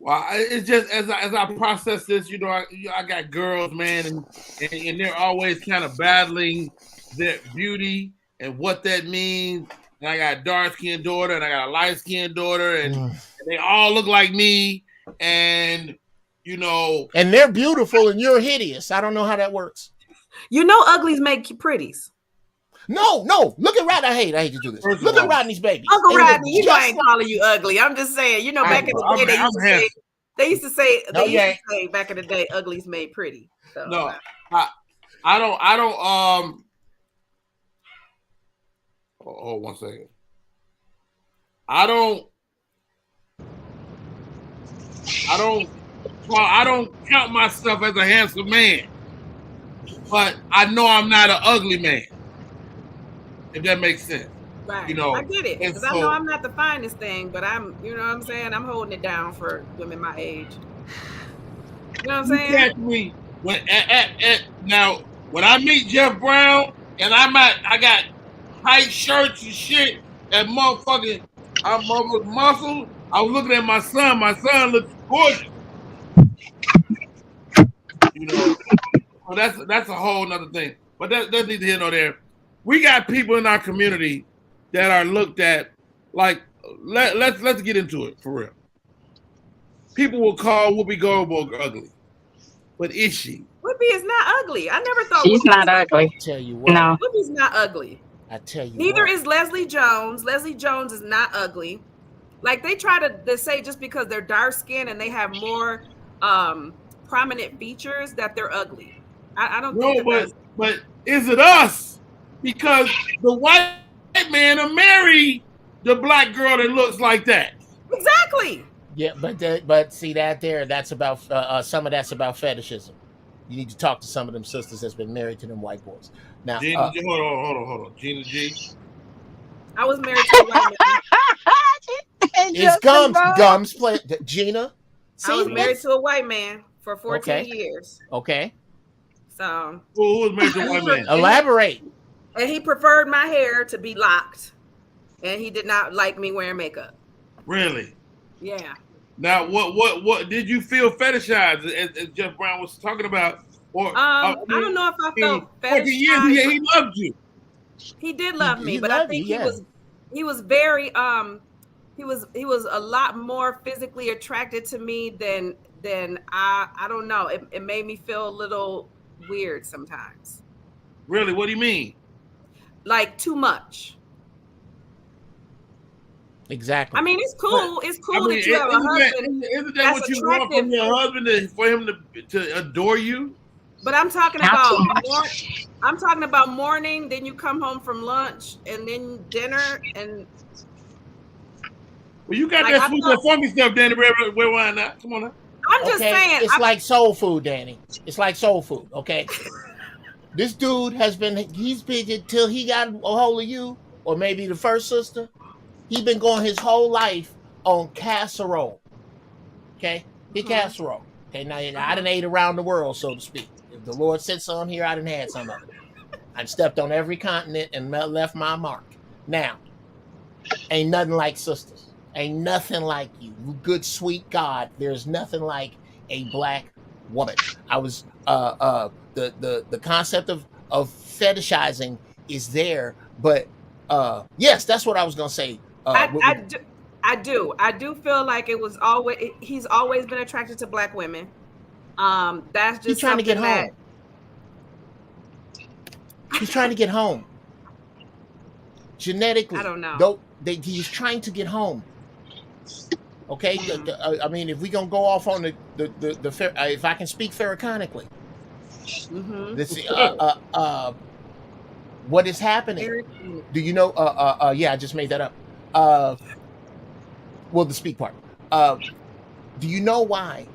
Well, it's just as I process this, you know, I got girls, man, and they're always kind of battling their beauty and what that means. And I got a dark-skinned daughter, and I got a light-skinned daughter, and they all look like me, and you know, and they're beautiful, and you're hideous. I don't know how that works. You know, uglies make pretties. No. Look at Rodney. I hate to do this. Look at Rodney's baby. Uncle Rodney, you know I ain't calling you ugly. I'm just saying, you know, back in the day, they used to say back in the day, uglies made pretty. So, no, I don't. Hold 1 second. I don't count myself as a handsome man, but I know I'm not an ugly man. If that makes sense. Right. You know, I get it. Because I know I'm not the finest thing, but I'm, you know what I'm saying? I'm holding it down for women my age. You know what I'm saying? Catch me when now when I meet Jeff Brown and I got tight shirts and shit and motherfucking I'm muscle. I was looking at my son. My son looks gorgeous. You know, so that's a whole nother thing. But that's neither here nor there. We got people in our community that are looked at like let's get into it for real. People will call Whoopi Goldberg ugly, but is she? Whoopi is not ugly. I never thought she's not ugly. I tell you what, no, Whoopi's not ugly. I tell you, neither is Leslie Jones. Leslie Jones is not ugly. Like they try to say just because they're dark skinned and they have more prominent features that they're ugly. I don't think but is it us? Because the white man will marry the black girl that looks like that. Exactly. Yeah, but see that's about some of that's about fetishism. You need to talk to some of them sisters that's been married to them white boys. Now, Gina, hold on. Gina G. I was married to a white man. It's Gums play Gina. I was married to a white man for 14 years. Okay. So who was married to a white man? Elaborate. And he preferred my hair to be locked, and he did not like me wearing makeup. Really? Yeah. Now, what did you feel fetishized as Jeff Brown was talking about? Or I don't know if I felt 14 years he loved you. He did love me, he but I loved think you, yeah. he was very he was a lot more physically attracted to me than I don't know. It made me feel a little weird sometimes. Really? What do you mean? Like too much. Exactly. I mean, it's cool. It's cool that you have a isn't husband isn't that that's what you want from attractive. your husband, for him to adore you? But I'm talking Not too about much. I'm talking about morning, then you come home from lunch, and then dinner, and Well, you got like that I sweet felt, and funky stuff, Danny. Red wine now. Come on now. I'm just Okay, saying. it's like soul food, Danny. It's like soul food. Okay, this dude he's been until he got a hold of you, or maybe the first sister. He been going his whole life on casserole. Okay, he casserole. Okay, now I done ate around the world, so to speak. If the Lord sent some here, I done had some of it. I stepped on every continent and left my mark. Now, ain't nothing like sisters. Ain't nothing like you. Good, sweet God. There's nothing like a black woman. I was the concept of fetishizing is there, but yes, that's what I was gonna say. I do feel like it was always he's always been attracted to black women. That's He's just trying to get something that home. He's trying to get home. Genetically, I don't know. Though he's trying to get home. Okay, I mean, if we gonna go off on the if I can speak pharmaconically, this what is happening? Do you know? Yeah, I just made that up. Well, the speak part. Do you know why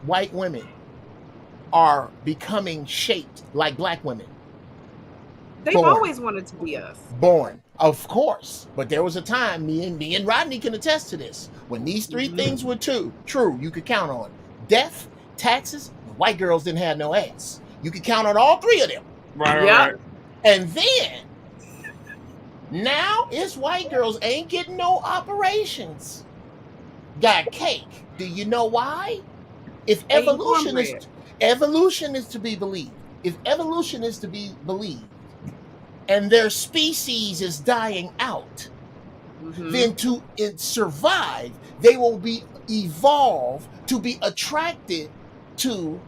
white women are becoming shaped like black women? They've Born. always wanted to be us. Born, of course. But there was a time, me and Rodney can attest to this, when these three things were true, you could count on. Death, taxes, and white girls didn't have no ass. You could count on all three of them. Right. And then, now it's white girls ain't getting no operations. Got cake. Do you know why? If evolution is to be believed, and their species is dying out, then to survive, they will be evolved to be attracted to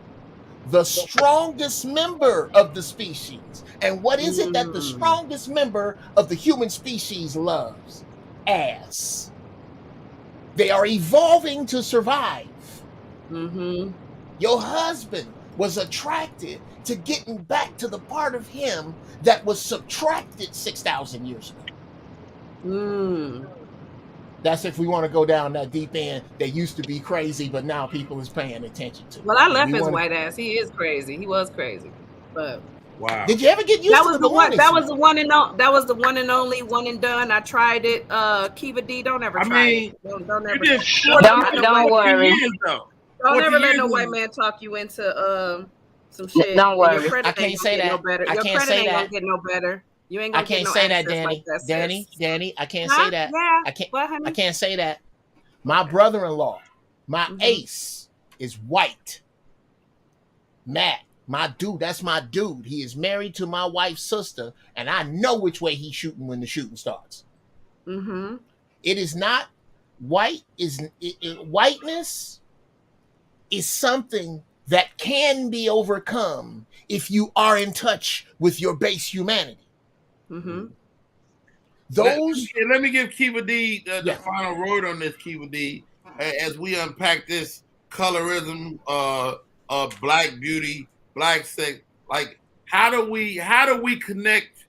the strongest member of the species. And what is it that the strongest member of the human species loves? Ass. They are evolving to survive. Your husband was attracted to getting back to the part of him that was subtracted 6,000 years ago. That's if we want to go down that deep end that used to be crazy, but now people is paying attention to. Well, I left his white ass. He is crazy. He was crazy. But wow. Did you ever get used to the one? That was the one and only one and done. I tried it. Kiva D, don't ever try it. Don't ever. Don't worry. Don't ever let no white man talk you into some shit. Don't worry. I can't say that. I can't say that. Gonna get no better. You ain't gonna I can't get no say that, Danny. like that, Danny, I can't say that. Yeah. I can't say that. My brother-in-law, my ace, is white. Matt, my dude, that's my dude. He is married to my wife's sister, and I know which way he's shooting when the shooting starts. It is not white. Whiteness is something that can be overcome if you are in touch with your base humanity. Let me give Kiva D the final word on this, Kiva D, as we unpack this colorism, black beauty, black sex. Like, how do we connect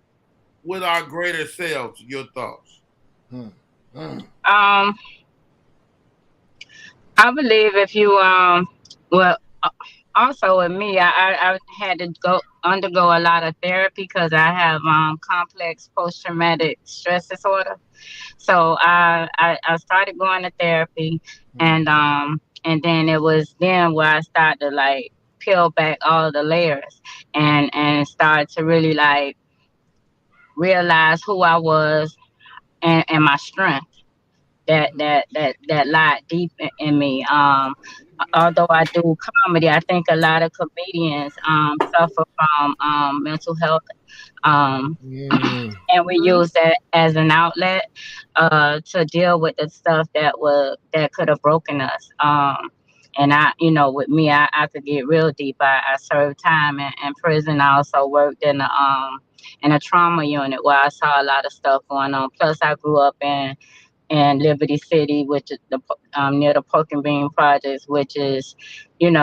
with our greater selves? Your thoughts? I believe if you also with me, I had to undergo a lot of therapy because I have complex post-traumatic stress disorder. So I started going to therapy, and then it was then where I started to like peel back all the layers and start to really like realize who I was and my strength. that lie deep in me. Although I do comedy, I think a lot of comedians suffer from mental health. Um, Mm. and we use that as an outlet to deal with the stuff that could have broken us. And I, with me, I could get real deep. I served time in prison. I also worked in a trauma unit where I saw a lot of stuff going on. Plus, I grew up in Liberty City, which is near the Pork and Bean Projects, which is, in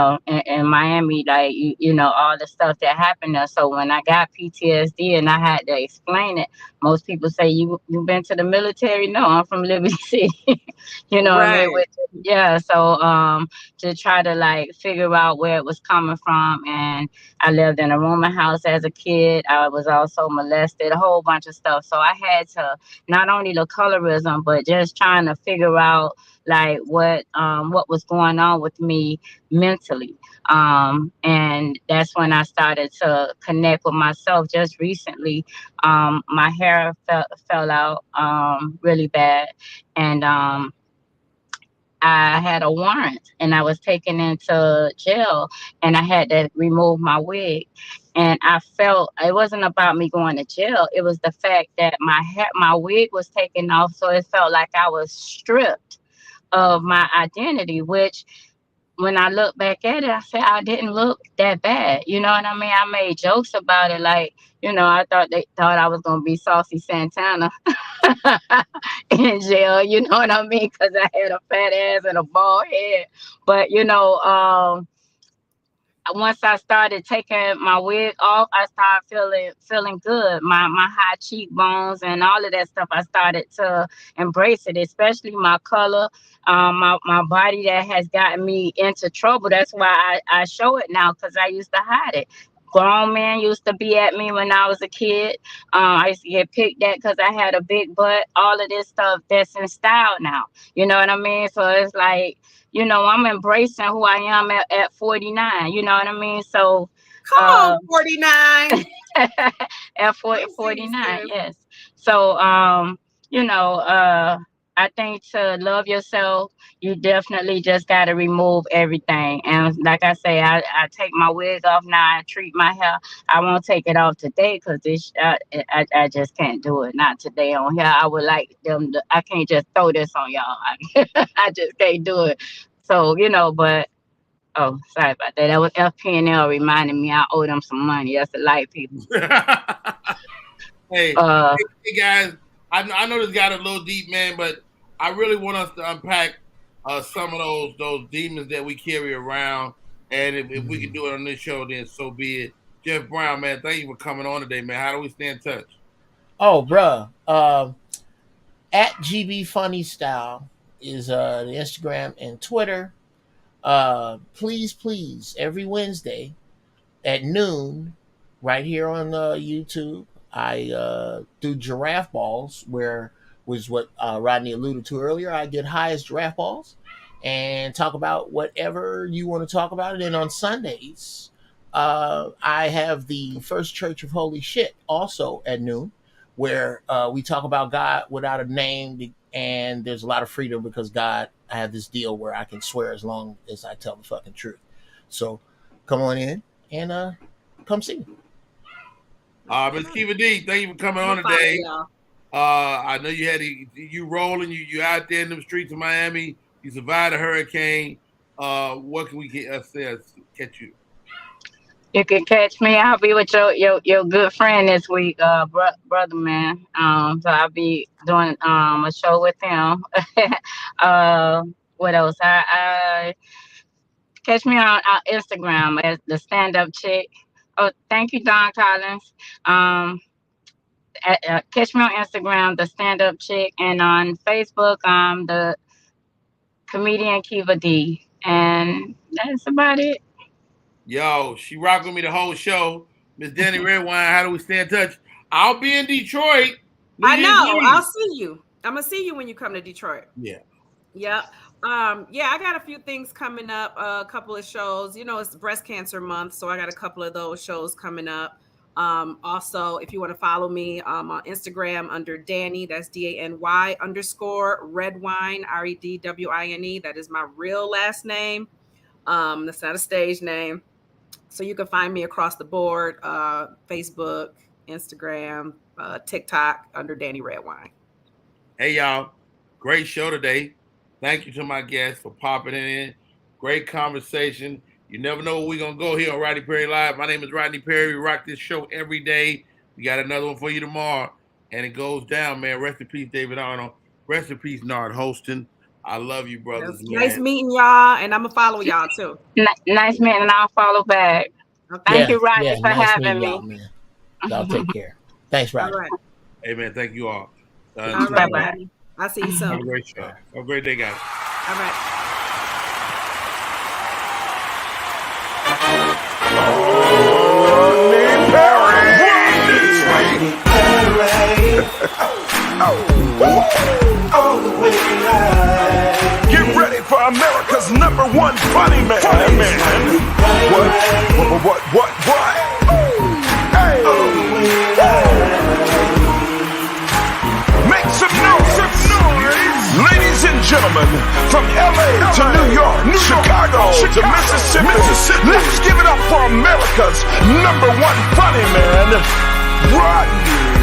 Miami, like all the stuff that happened there. So when I got PTSD and I had to explain it, most people say, "You been to the military?" No, I'm from Liberty City. You know what I Right. mean? Yeah. So to try to like figure out where it was coming from, and I lived in a rooming house as a kid. I was also molested, a whole bunch of stuff. So I had to not only the colorism, but just trying to figure out like what was going on with me mentally. And that's when I started to connect with myself. Just recently, my hair fell out really bad, and I had a warrant and I was taken into jail and I had to remove my wig. And I felt it wasn't about me going to jail. It was the fact that my wig was taken off. So it felt like I was stripped of my identity, which when I look back at it, I said I didn't look that bad. You know what I mean? I made jokes about it. Like, I thought they thought I was going to be Saucy Santana in jail. You know what I mean? Because I had a fat ass and a bald head. But, once I started taking my wig off, I started feeling good. My high cheekbones and all of that stuff. I started to embrace it, especially my color, my body that has gotten me into trouble. That's why I show it now because I used to hide it. Grown men used to be at me when I was a kid. I used to get picked at because I had a big butt. All of this stuff that's in style now. You know what I mean? So it's like, I'm embracing who I am at 49. You know what I mean? So Come on, 49. at 40, I see you, 49, sis. yes. So, I think to love yourself, you definitely just got to remove everything. And like I say, I take my wig off now. I treat my hair. I won't take it off today because I just can't do it. Not today on here. I would like them to, I can't just throw this on y'all. I just can't do it. So, but oh, sorry about that. That was FP&L reminding me I owe them some money. That's the light people. Hey, Uh, hey guys, I know this got a little deep, man, but I really want us to unpack some of those demons that we carry around. And if we can do it on this show, then so be it. Jeff Brown, man, thank you for coming on today, man. How do we stay in touch? Oh, bruh. At GB Funny Style is the Instagram and Twitter. Please, every Wednesday at noon, right here on YouTube, I do giraffe balls, where was what Rodney alluded to earlier. I get high as giraffe balls and talk about whatever you want to talk about. And then on Sundays, I have the First Church of Holy Shit also at noon, where we talk about God without a name. And there's a lot of freedom because I have this deal where I can swear as long as I tell the fucking truth. So come on in and come see me. Ms. Kiva D, thank you for coming on today. I know you rolling, you out there in the streets of Miami. You survived a hurricane. What can we catch you? you can catch me. I'll be with your good friend this week, brother man. So I'll be doing a show with him. What else? I catch me on Instagram as the stand up chick. Oh, thank you, Don Collins. Catch me on Instagram, the stand up chick, and on Facebook, the comedian Kiva D. And that's about it. Yo, she rocked with me the whole show. Miss Danny Redwine, how do we stay in touch? I'll be in Detroit. I know. I'll see you. I'm gonna see you when you come to Detroit. Yeah. Yep. Yeah, I got a few things coming up, a couple of shows. It's breast cancer month, so I got a couple of those shows coming up. Also, if you want to follow me on Instagram under Danny, that's DANY_Redwine, REDWINE. That is my real last name. That's not a stage name. So you can find me across the board, Facebook, Instagram, TikTok under Danny Redwine. Hey, y'all. Great show today. Thank you to my guests for popping in. Great conversation. You never know where we're going to go here on Rodney Perry Live. My name is Rodney Perry. We rock this show every day. We got another one for you tomorrow. And it goes down, man. Rest in peace, David Arnold. Rest in peace, Nard Hostin. I love you, brothers. Nice meeting y'all. And I'm going to follow y'all, too. Nice man, and I'll follow back. Okay. Thank you, Rodney, for nice having meeting me. y'all, man. Y'all take care. Thanks, All Rodney. right. Hey, man. Thank you all. All right, buddy. I'll see you soon. Have a great show. Have a great day, guys. All right. Get ready for America's #1 funny man. What? Hey. Make some noise. Ladies and gentlemen, from LA to New York, Chicago to Mississippi, let's give it up for America's #1 funny man, Rodney.